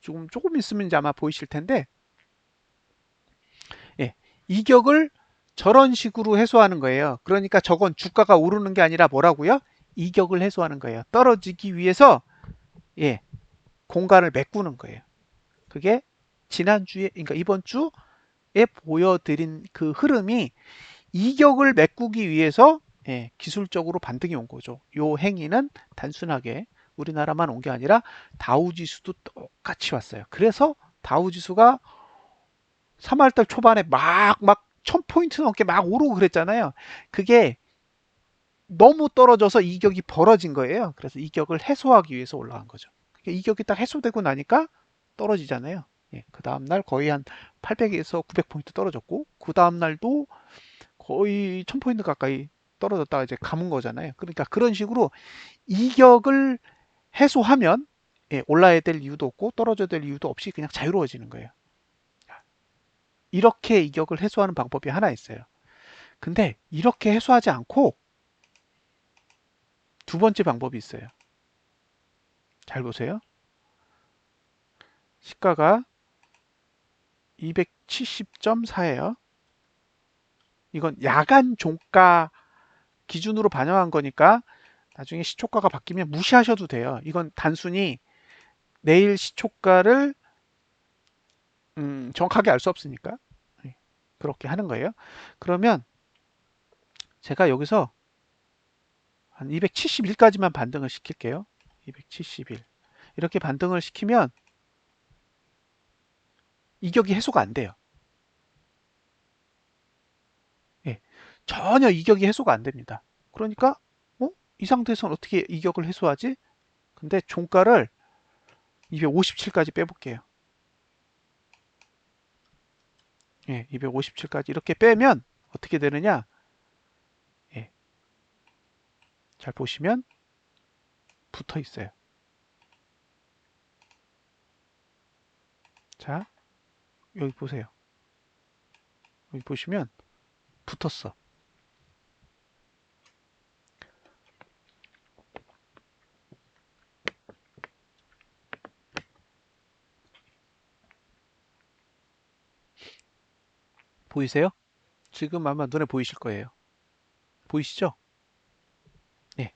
조금 있으면 이제 아마 보이실 텐데, 예, 이격을 저런 식으로 해소하는 거예요. 그러니까 저건 주가가 오르는 게 아니라 뭐라고요? 이격을 해소하는 거예요. 떨어지기 위해서 예, 공간을 메꾸는 거예요. 그게 지난주에, 그러니까 이번 주에 보여드린 그 흐름이 이격을 메꾸기 위해서 예, 기술적으로 반등이 온 거죠. 요 행위는 단순하게 우리나라만 온 게 아니라 다우지수도 똑같이 왔어요. 그래서 다우지수가 3월달 초반에 막 1000포인트 넘게 막 오르고 그랬잖아요. 그게 너무 떨어져서 이격이 벌어진 거예요. 그래서 이격을 해소하기 위해서 올라간 거죠. 이격이 딱 해소되고 나니까 떨어지잖아요. 예, 그 다음날 거의 한 800에서 900포인트 떨어졌고, 그 다음날도 거의 1000포인트 가까이 떨어졌다가 이제 감은 거잖아요. 그러니까 그런 식으로 이격을 해소하면 예, 올라야 될 이유도 없고 떨어져야 될 이유도 없이 그냥 자유로워지는 거예요. 이렇게 이격을 해소하는 방법이 하나 있어요. 근데 이렇게 해소하지 않고 두 번째 방법이 있어요. 잘 보세요. 시가가 270.4예요. 이건 야간 종가 기준으로 반영한 거니까 나중에 시초가가 바뀌면 무시하셔도 돼요. 이건 단순히 내일 시초가를 정확하게 알 수 없으니까 네, 그렇게 하는 거예요. 그러면 제가 여기서 한 271까지만 반등을 시킬게요. 271 이렇게 반등을 시키면 이격이 해소가 안 돼요. 예, 전혀 이격이 해소가 안 됩니다. 그러니까 이 상태에서는 어떻게 이격을 해소하지? 근데 종가를 257까지 빼볼게요. 예, 257까지 이렇게 빼면 어떻게 되느냐? 예, 잘 보시면 붙어 있어요. 자, 여기 보세요. 여기 보시면 붙었어. 보이세요? 지금 아마 눈에 보이실 거예요. 보이시죠? 네.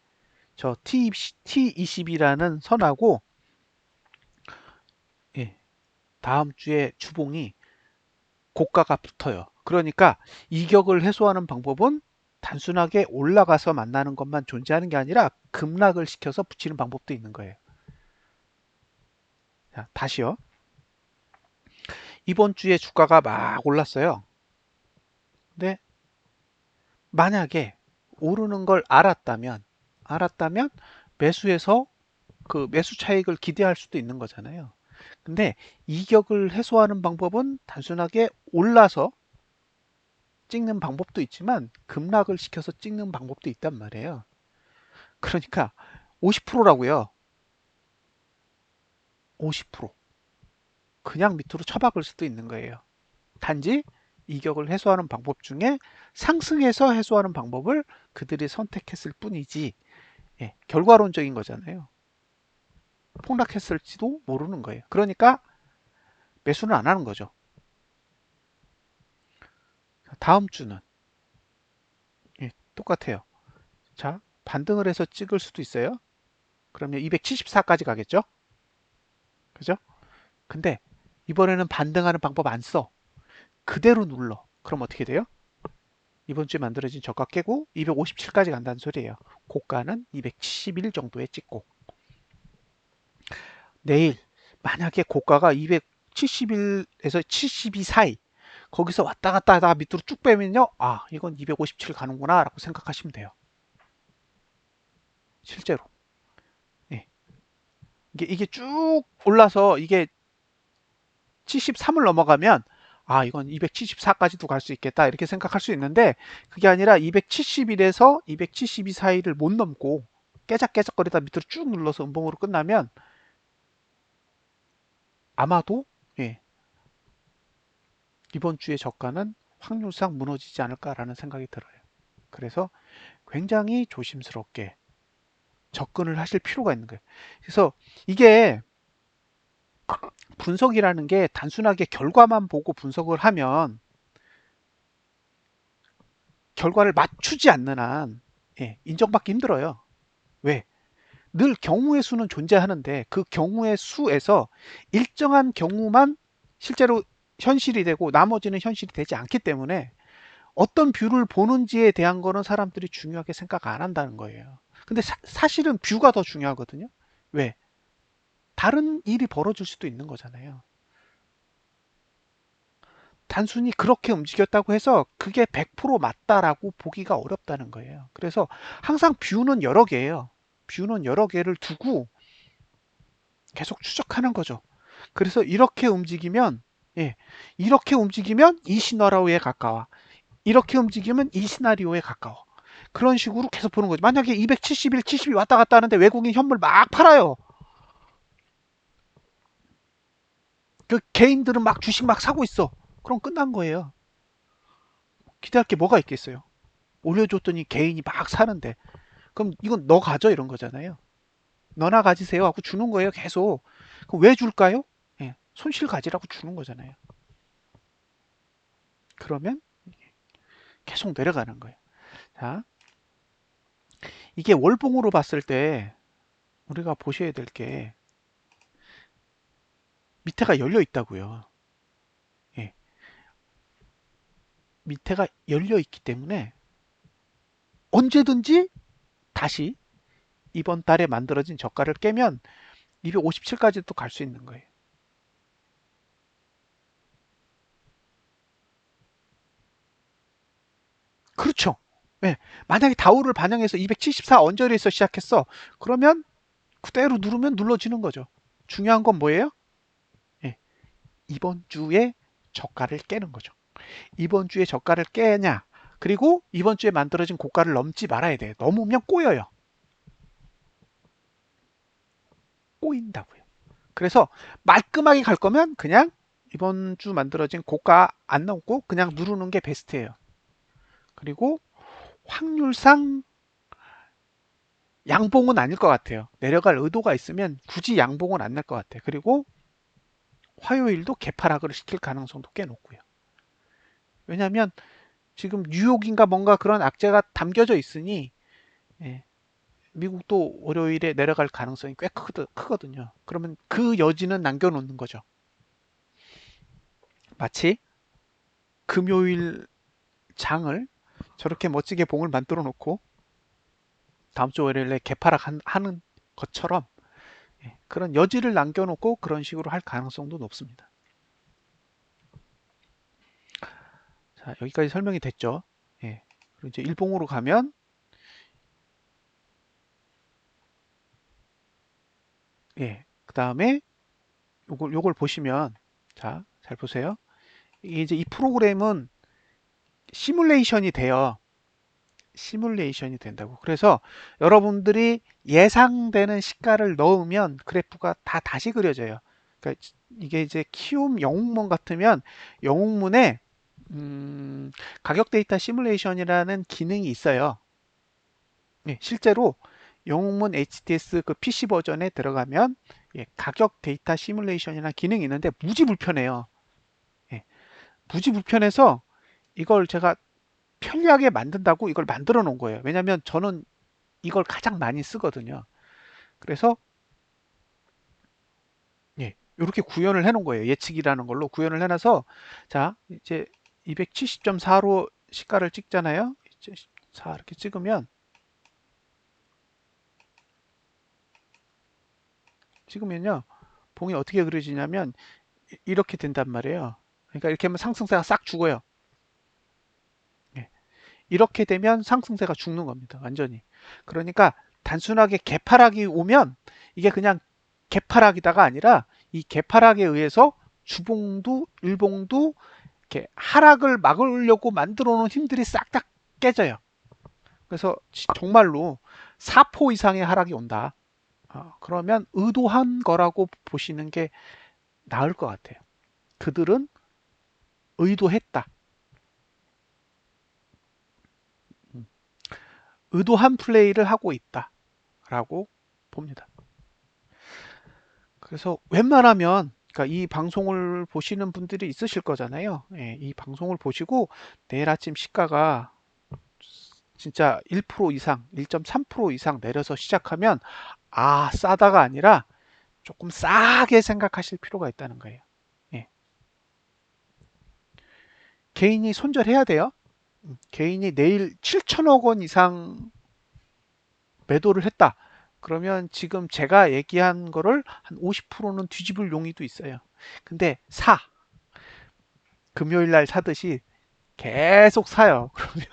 저 T20이라는 선하고 예, 다음 주에 주봉이 고가가 붙어요. 그러니까 이격을 해소하는 방법은 단순하게 올라가서 만나는 것만 존재하는 게 아니라 급락을 시켜서 붙이는 방법도 있는 거예요. 자, 다시요. 이번 주에 주가가 막 올랐어요. 근데 만약에 오르는 걸 알았다면 매수해서 그 매수 차익을 기대할 수도 있는 거잖아요. 근데 이격을 해소하는 방법은 단순하게 올라서 찍는 방법도 있지만 급락을 시켜서 찍는 방법도 있단 말이에요. 그러니까 50%라고요. 50%. 그냥 밑으로 쳐박을 수도 있는 거예요. 단지 이격을 해소하는 방법 중에 상승해서 해소하는 방법을 그들이 선택했을 뿐이지 예, 결과론적인 거잖아요. 폭락했을지도 모르는 거예요. 그러니까 매수는 안 하는 거죠. 다음 주는 예, 똑같아요. 자, 반등을 해서 찍을 수도 있어요. 그러면 274까지 가겠죠? 그죠? 근데 이번에는 반등하는 방법 안 써. 그대로 눌러. 그럼 어떻게 돼요? 이번 주에 만들어진 저가 깨고 257까지 간다는 소리예요. 고가는 271 정도에 찍고 내일 만약에 고가가 271에서 72 사이 거기서 왔다 갔다 하다가 밑으로 쭉 빼면요. 아, 이건 257 가는구나 라고 생각하시면 돼요. 실제로. 예. 이게 쭉 올라서 이게 73을 넘어가면 아, 이건 274까지도 갈 수 있겠다 이렇게 생각할 수 있는데 그게 아니라 271에서 272 사이를 못 넘고 깨작깨작거리다 밑으로 쭉 눌러서 음봉으로 끝나면 아마도 예, 이번 주의 저가는 확률상 무너지지 않을까라는 생각이 들어요. 그래서 굉장히 조심스럽게 접근을 하실 필요가 있는 거예요. 그래서 이게 분석이라는 게 단순하게 결과만 보고 분석을 하면 결과를 맞추지 않는 한 예, 인정받기 힘들어요. 왜? 늘 경우의 수는 존재하는데 그 경우의 수에서 일정한 경우만 실제로 현실이 되고 나머지는 현실이 되지 않기 때문에 어떤 뷰를 보는지에 대한 거는 사람들이 중요하게 생각 안 한다는 거예요. 근데 사실은 뷰가 더 중요하거든요. 왜? 다른 일이 벌어질 수도 있는 거잖아요. 단순히 그렇게 움직였다고 해서 그게 100% 맞다라고 보기가 어렵다는 거예요. 그래서 항상 뷰는 여러 개예요. 뷰는 여러 개를 두고 계속 추적하는 거죠. 그래서 이렇게 움직이면, 예, 이렇게 움직이면 이 시나리오에 가까워. 이렇게 움직이면 이 시나리오에 가까워. 그런 식으로 계속 보는 거죠. 만약에 271, 72 왔다 갔다 하는데 외국인 현물 막 팔아요. 그 개인들은 막 주식 막 사고 있어. 그럼 끝난 거예요. 기대할 게 뭐가 있겠어요. 올려줬더니 개인이 막 사는데. 그럼 이건 너 가져 이런 거잖아요. 너나 가지세요 하고 주는 거예요. 계속. 그럼 왜 줄까요? 예, 손실 가지라고 주는 거잖아요. 그러면 계속 내려가는 거예요. 자, 이게 월봉으로 봤을 때 우리가 보셔야 될 게 밑에가 열려 있다고요. 예, 밑에가 열려 있기 때문에 언제든지 다시 이번 달에 만들어진 저가를 깨면 257까지도 갈 수 있는 거예요. 그렇죠. 예, 만약에 다우를 반영해서 274 언저리에서 시작했어. 그러면 그대로 누르면 눌러지는 거죠. 중요한 건 뭐예요? 예, 이번 주에 저가를 깨는 거죠. 이번 주에 저가를 깨냐? 그리고 이번 주에 만들어진 고가를 넘지 말아야 돼요. 넘으면 꼬여요. 꼬인다고요. 그래서 말끔하게 갈 거면 그냥 이번 주 만들어진 고가 안 넘고 그냥 누르는 게 베스트예요. 그리고 확률상 양봉은 아닐 것 같아요. 내려갈 의도가 있으면 굳이 양봉은 안 날 것 같아요. 그리고 화요일도 개파락을 시킬 가능성도 꽤 높고요. 왜냐하면 지금 뉴욕인가 뭔가 그런 악재가 담겨져 있으니 예, 미국도 월요일에 내려갈 가능성이 꽤 크거든요. 그러면 그 여지는 남겨놓는 거죠. 마치 금요일 장을 저렇게 멋지게 봉을 만들어 놓고 다음 주 월요일에 개파락 하는 것처럼 예, 그런 여지를 남겨놓고 그런 식으로 할 가능성도 높습니다. 자, 여기까지 설명이 됐죠. 예, 그리고 이제 일봉으로 가면 예, 그 다음에 요걸 보시면 자, 잘 보세요. 이게 이제 이 프로그램은 시뮬레이션이 돼요. 시뮬레이션이 된다고. 그래서 여러분들이 예상되는 시가를 넣으면 그래프가 다 다시 그려져요. 그러니까 이게 이제 키움 영웅문 같으면 영웅문에 가격 데이터 시뮬레이션이라는 기능이 있어요. 네, 실제로 영웅문 HTS 그 PC 버전에 들어가면 예, 가격 데이터 시뮬레이션이라는 기능이 있는데 무지 불편해요. 예, 무지 불편해서 이걸 제가 편리하게 만든다고 이걸 만들어 놓은 거예요. 왜냐하면 저는 이걸 가장 많이 쓰거든요. 그래서 예, 이렇게 구현을 해 놓은 거예요. 예측이라는 걸로 구현을 해놔서 자 이제 270.4로 시가를 찍잖아요. 4 이렇게 찍으면 찍으면요 봉이 어떻게 그려지냐면 이렇게 된단 말이에요. 그러니까 이렇게 하면 상승세가 싹 죽어요. 예, 이렇게 되면 상승세가 죽는 겁니다. 완전히. 그러니까 단순하게 개파락이 오면 이게 그냥 개파락이다가 아니라 이 개파락에 의해서 주봉도 일봉도 이렇게 하락을 막으려고 만들어 놓은 힘들이 싹 다 깨져요. 그래서 정말로 4포 이상의 하락이 온다. 그러면 의도한 거라고 보시는 게 나을 것 같아요. 그들은 의도했다. 음, 의도한 플레이를 하고 있다라고 봅니다. 그래서 웬만하면 그러니까 이 방송을 보시는 분들이 있으실 거잖아요. 예, 이 방송을 보시고 내일 아침 시가가 진짜 1% 이상, 1.3% 이상 내려서 시작하면 싸다가 아니라 조금 싸게 생각하실 필요가 있다는 거예요. 예, 개인이 손절해야 돼요. 개인이 내일 7천억 원 이상 매도를 했다. 그러면 지금 제가 얘기한 거를 한 50%는 뒤집을 용의도 있어요. 근데 금요일 날 사듯이 계속 사요. 그러면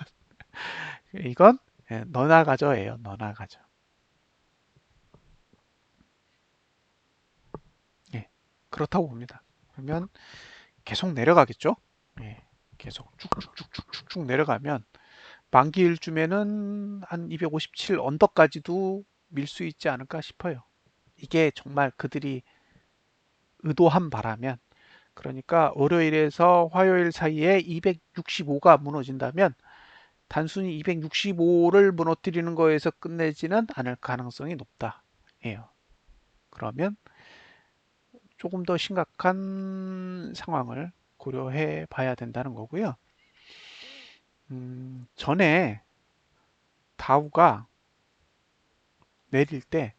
이건 예, 너나 가져예요. 너나 가져. 예. 그렇다고 봅니다. 그러면 계속 내려가겠죠? 예, 계속 쭉쭉쭉쭉쭉 내려가면 만기일쯤에는 한 257 언더까지도 밀 수 있지 않을까 싶어요. 이게 정말 그들이 의도한 바라면, 그러니까 월요일에서 화요일 사이에 265가 무너진다면 단순히 265를 무너뜨리는 거에서 끝내지는 않을 가능성이 높다. 예요. 그러면 조금 더 심각한 상황을 고려해 봐야 된다는 거고요. 전에 다우가 내릴 때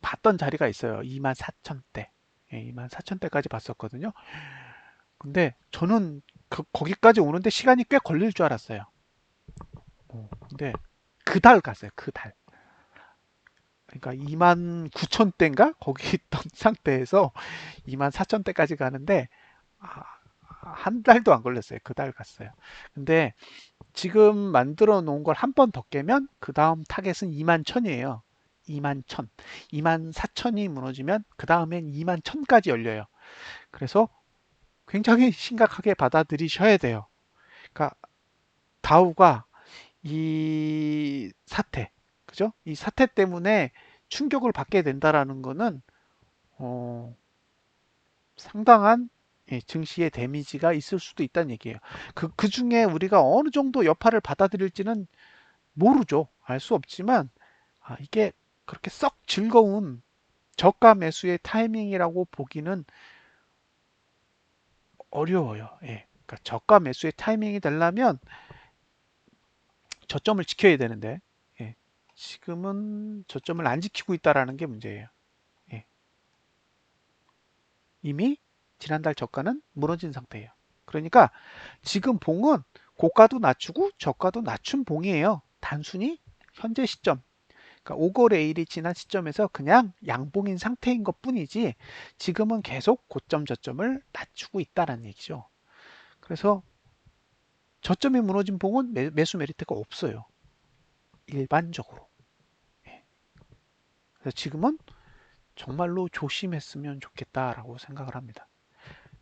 봤던 자리가 있어요. 24,000대. 예, 24,000대까지 봤었거든요. 근데 저는 거기까지 오는데 시간이 꽤 걸릴 줄 알았어요. 근데 그 달 갔어요. 그 달. 그러니까 29,000대인가? 거기 있던 상태에서 24,000대까지 가는데 아, 한 달도 안 걸렸어요. 그 달 갔어요. 근데 지금 만들어 놓은 걸 한 번 더 깨면 그 다음 타겟은 21,000이에요. 21,000. 24,000이 무너지면 그 다음엔 21,000까지 열려요. 그래서 굉장히 심각하게 받아들이셔야 돼요. 그러니까 다우가 이 사태, 그죠? 이 사태 때문에 충격을 받게 된다라는 거는 어, 상당한 증시의 데미지가 있을 수도 있다는 얘기예요. 그 중에 우리가 어느 정도 여파를 받아들일지는 모르죠. 알 수 없지만 이게 그렇게 썩 즐거운 저가 매수의 타이밍이라고 보기는 어려워요. 예. 그러니까 저가 매수의 타이밍이 되려면 저점을 지켜야 되는데 예. 지금은 저점을 안 지키고 있다라는 게 문제예요. 예. 이미 지난달 저가는 무너진 상태예요. 그러니까 지금 봉은 고가도 낮추고 저가도 낮춘 봉이에요. 단순히 현재 시점, 그러니까 오거레일이 지난 시점에서 그냥 양봉인 상태인 것 뿐이지 지금은 계속 고점 저점을 낮추고 있다는 얘기죠. 그래서 저점이 무너진 봉은 매수 메리트가 없어요. 일반적으로. 예. 그래서 지금은 정말로 조심했으면 좋겠다라고 생각을 합니다.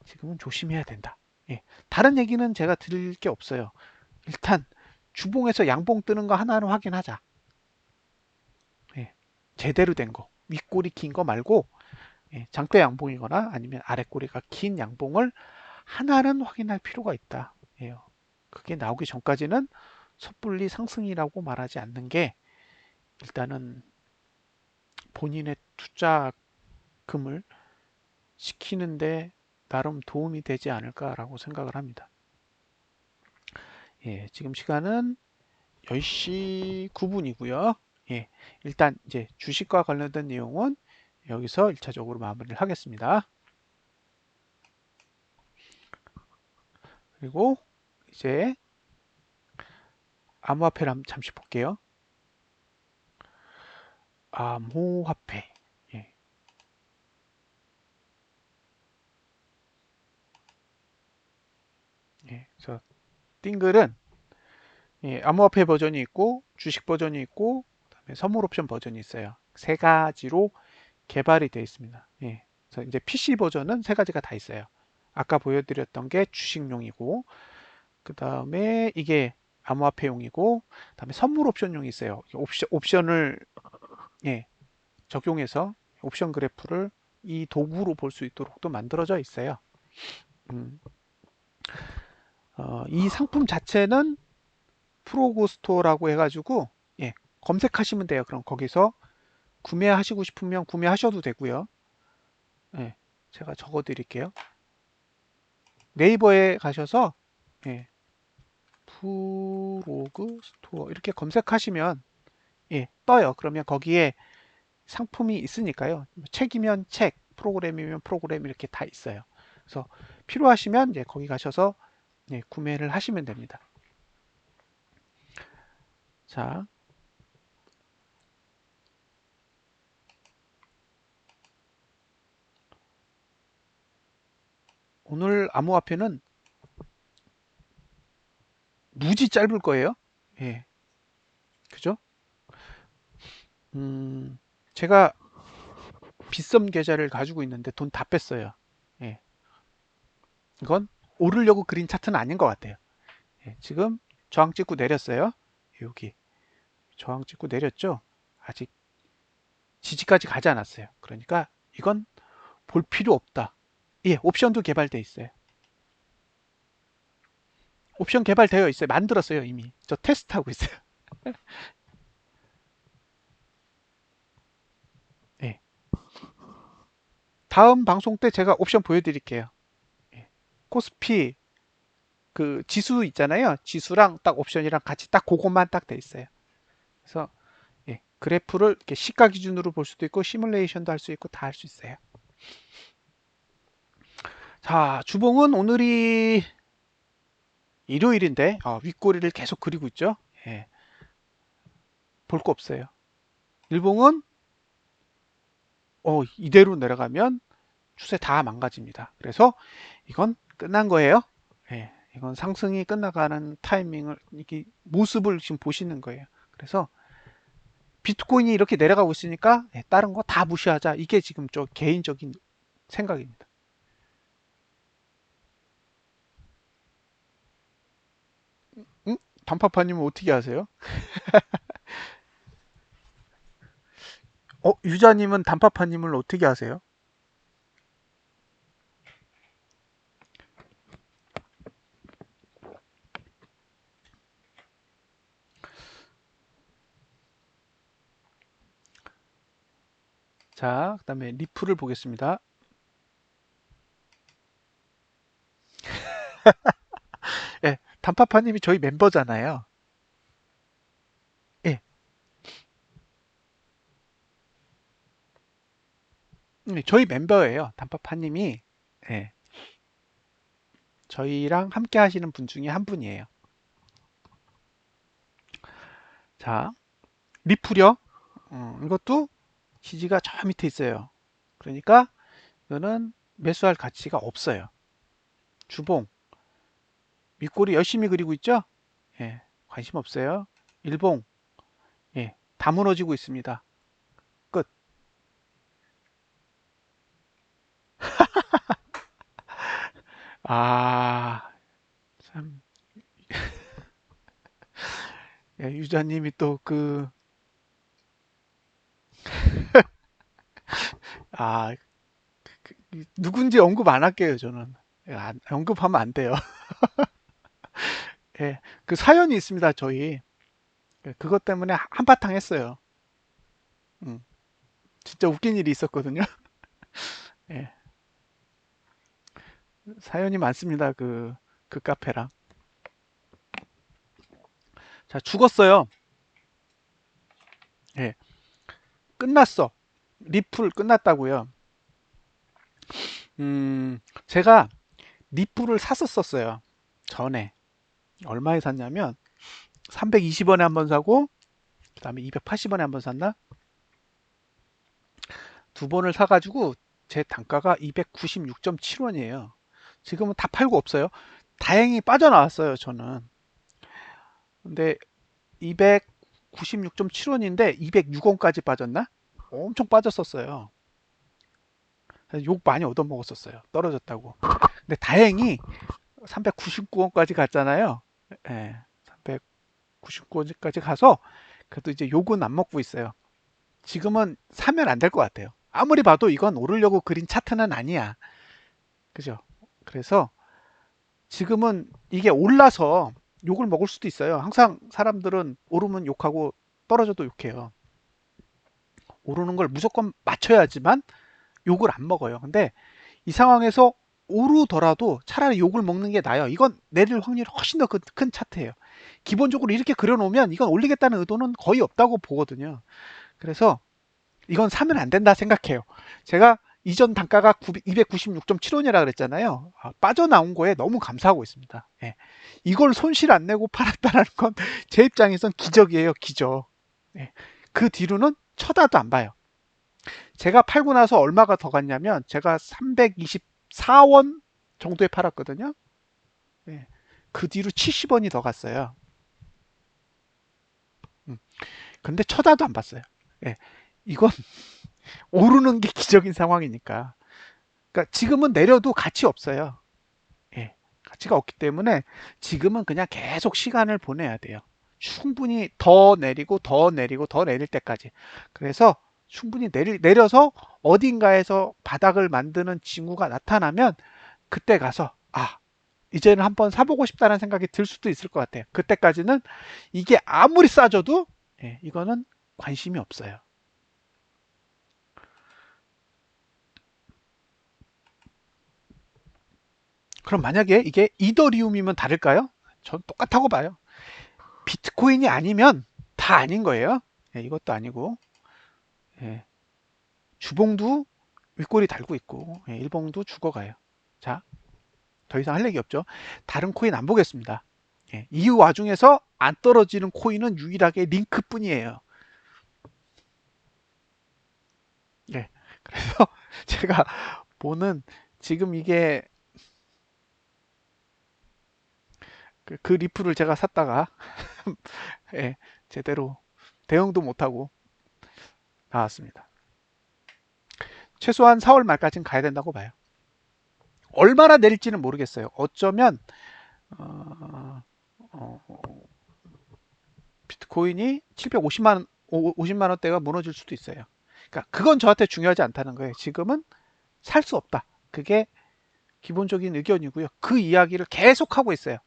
지금은 조심해야 된다. 예. 다른 얘기는 제가 드릴 게 없어요. 일단 주봉에서 양봉 뜨는 거 하나는 확인하자. 예. 제대로 된 거. 윗꼬리 긴 거 말고 장대 양봉이거나 아니면 아랫꼬리가 긴 양봉을 하나는 확인할 필요가 있다. 예요. 그게 나오기 전까지는 섣불리 상승이라고 말하지 않는 게 일단은 본인의 투자금을 지키는데 나름 도움이 되지 않을까라고 생각을 합니다. 예, 지금 시간은 10시 9분이고요. 예, 일단 이제 주식과 관련된 내용은 여기서 1차적으로 마무리를 하겠습니다. 그리고 이제 암호화폐를 한번 잠시 볼게요. 암호화폐. 예, 예. 그래서 띵글은 암호화폐 버전이 있고 주식 버전이 있고 그다음에 선물 옵션 버전이 있어요. 세 가지로 개발이 되어 있습니다. 예. 그래서 이제 PC 버전은 세 가지가 다 있어요. 아까 보여드렸던 게 주식용이고 그다음에 이게 암호화폐용이고 그다음에 선물 옵션용이 있어요. 옵션을 예, 적용해서 옵션 그래프를 이 도구로 볼 수 있도록 또 만들어져 있어요. 음, 이 상품 자체는 프로고 스토어라고 해가지고 검색하시면 돼요. 그럼 거기서 구매하시고 싶으면 구매하셔도 되고요. 예, 제가 적어 드릴게요. 네이버에 가셔서 예, 프로그 스토어 이렇게 검색하시면 떠요. 그러면 거기에 상품이 있으니까요. 책이면 책, 프로그램이면 프로그램 이렇게 다 있어요. 그래서 필요하시면 이제 거기 가셔서 구매를 하시면 됩니다. 자, 오늘 암호화폐는 무지 짧을 거예요. 예, 그죠? 제가 빗썸 계좌를 가지고 있는데 돈 다 뺐어요. 예, 이건 오르려고 그린 차트는 아닌 것 같아요. 예, 지금 저항 찍고 내렸어요. 여기 저항 찍고 내렸죠. 아직 지지까지 가지 않았어요. 그러니까 이건 볼 필요 없다. 예, 옵션도 개발돼 있어요. 옵션 개발되어 있어요. 만들었어요, 이미. 저 테스트하고 있어요. 예. 다음 방송 때 제가 옵션 보여드릴게요. 예. 코스피 그 지수 있잖아요. 지수랑 딱 옵션이랑 같이 딱 그것만 딱 돼 있어요. 그래서 예, 그래프를 이렇게 시가 기준으로 볼 수도 있고 시뮬레이션도 할 수 있고 다 할 수 있어요. 자, 주봉은 오늘이 일요일인데 윗꼬리를 계속 그리고 있죠. 예, 볼 거 없어요. 일봉은 이대로 내려가면 추세 다 망가집니다. 그래서 이건 끝난 거예요. 예, 이건 상승이 끝나가는 타이밍을 이렇게 모습을 지금 보시는 거예요. 그래서 비트코인이 이렇게 내려가고 있으니까 다른 거 다 무시하자. 이게 지금 저 개인적인 생각입니다. 응? 단파파님은 어떻게 하세요? 유자님은 단파파님을 어떻게 하세요? 자, 그 다음에 리플을 보겠습니다. 예, 단파파님이 저희 멤버잖아요. 예, 저희 멤버예요. 단파파님이 예, 저희랑 함께 하시는 분 중에 한 분이에요. 자, 리플이요. 이것도 지지가 저 밑에 있어요. 그러니까 이거는 매수할 가치가 없어요. 주봉 윗꼬리 열심히 그리고 있죠? 예, 관심 없어요. 일봉 예, 다 무너지고 있습니다. 끝. 아, 참 예, 유자님이 또 아, 누군지 언급 안 할게요, 저는. 예, 언급하면 안 돼요. 예, 그 사연이 있습니다, 저희. 예, 그것 때문에 한바탕 했어요. 음, 진짜 웃긴 일이 있었거든요. 예, 사연이 많습니다, 그 카페랑. 자, 죽었어요. 예, 끝났어. 리플 끝났다고요. 제가 리플을 샀었어요. 전에. 얼마에 샀냐면 320원에 한번 사고 그다음에 280원에 한번 샀나? 두 번을 사가지고 제 단가가 296.7원이에요. 지금은 다 팔고 없어요. 다행히 빠져나왔어요, 저는. 근데 296.7원인데 206원까지 빠졌나? 엄청 빠졌었어요. 욕 많이 얻어먹었었어요. 떨어졌다고. 근데 다행히 399원까지 갔잖아요. 예, 399원까지 가서 그래도 이제 욕은 안 먹고 있어요. 지금은 사면 안 될 것 같아요. 아무리 봐도 이건 오르려고 그린 차트는 아니야. 그죠? 그래서 지금은 이게 올라서 욕을 먹을 수도 있어요. 항상 사람들은 오르면 욕하고 떨어져도 욕해요. 오르는 걸 무조건 맞춰야지만 욕을 안 먹어요. 근데 이 상황에서 오르더라도 차라리 욕을 먹는 게 나아요. 이건 내릴 확률이 훨씬 더 큰 차트예요. 기본적으로 이렇게 그려놓으면 이건 올리겠다는 의도는 거의 없다고 보거든요. 그래서 이건 사면 안 된다 생각해요. 제가 이전 단가가 296.7원이라 그랬잖아요. 빠져나온 거에 너무 감사하고 있습니다. 예. 이걸 손실 안 내고 팔았다는 건 제 입장에선 기적이에요, 기적. 예. 그 뒤로는 쳐다도 안 봐요. 제가 팔고 나서 얼마가 더 갔냐면 제가 324원 정도에 팔았거든요. 예. 그 뒤로 70원이 더 갔어요. 음. 근데 쳐다도 안 봤어요. 예. 이건 오르는 게 기적인 상황이니까. 그러니까 지금은 내려도 가치 없어요. 예, 가치가 없기 때문에 지금은 그냥 계속 시간을 보내야 돼요. 충분히 더 내리고 더 내리고 더 내릴 때까지. 그래서 충분히 내려서 어딘가에서 바닥을 만드는 징후가 나타나면 그때 가서 이제는 한번 사보고 싶다는 생각이 들 수도 있을 것 같아요. 그때까지는 이게 아무리 싸져도 이거는 관심이 없어요. 그럼 만약에 이게 이더리움이면 다를까요? 전 똑같다고 봐요. 비트코인이 아니면 다 아닌 거예요. 이것도 아니고 주봉도 윗골이 달고 있고 일봉도 죽어가요. 자, 더 이상 할 얘기 없죠. 다른 코인 안 보겠습니다. 이 와중에서 안 떨어지는 코인은 유일하게 링크뿐이에요. 예. 그래서 제가 보는 지금 이게 그 리플을 제가 샀다가 예, 제대로 대응도 못하고 나왔습니다. 최소한 4월 말까지는 가야 된다고 봐요. 얼마나 내릴지는 모르겠어요. 어쩌면 어, 어, 비트코인이 750만 원, 50만 원대가 무너질 수도 있어요. 그러니까 그건 저한테 중요하지 않다는 거예요. 지금은 살 수 없다. 그게 기본적인 의견이고요. 그 이야기를 계속 하고 있어요.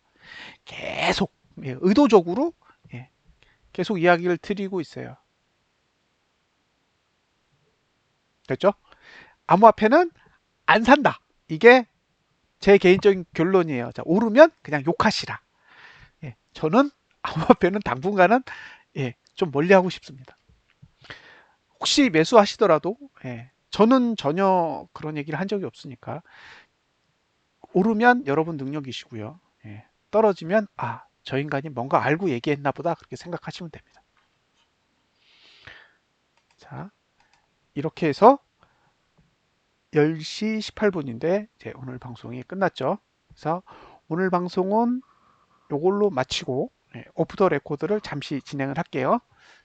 계속 의도적으로 계속 이야기를 드리고 있어요. 됐죠? 암호화폐는 안 산다. 이게 제 개인적인 결론이에요. 자, 오르면 그냥 욕하시라. 저는 암호화폐는 당분간은 좀 멀리하고 싶습니다. 혹시 매수하시더라도 저는 전혀 그런 얘기를 한 적이 없으니까 오르면 여러분 능력이시고요. 떨어지면 저 인간이 뭔가 알고 얘기했나 보다 그렇게 생각하시면 됩니다. 자, 이렇게 해서 10시 18분인데 오늘 방송이 끝났죠. 그래서 오늘 방송은 요걸로 마치고 오프 더 레코드를 잠시 진행을 할게요.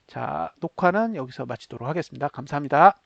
자, 녹화는 여기서 마치도록 하겠습니다. 감사합니다.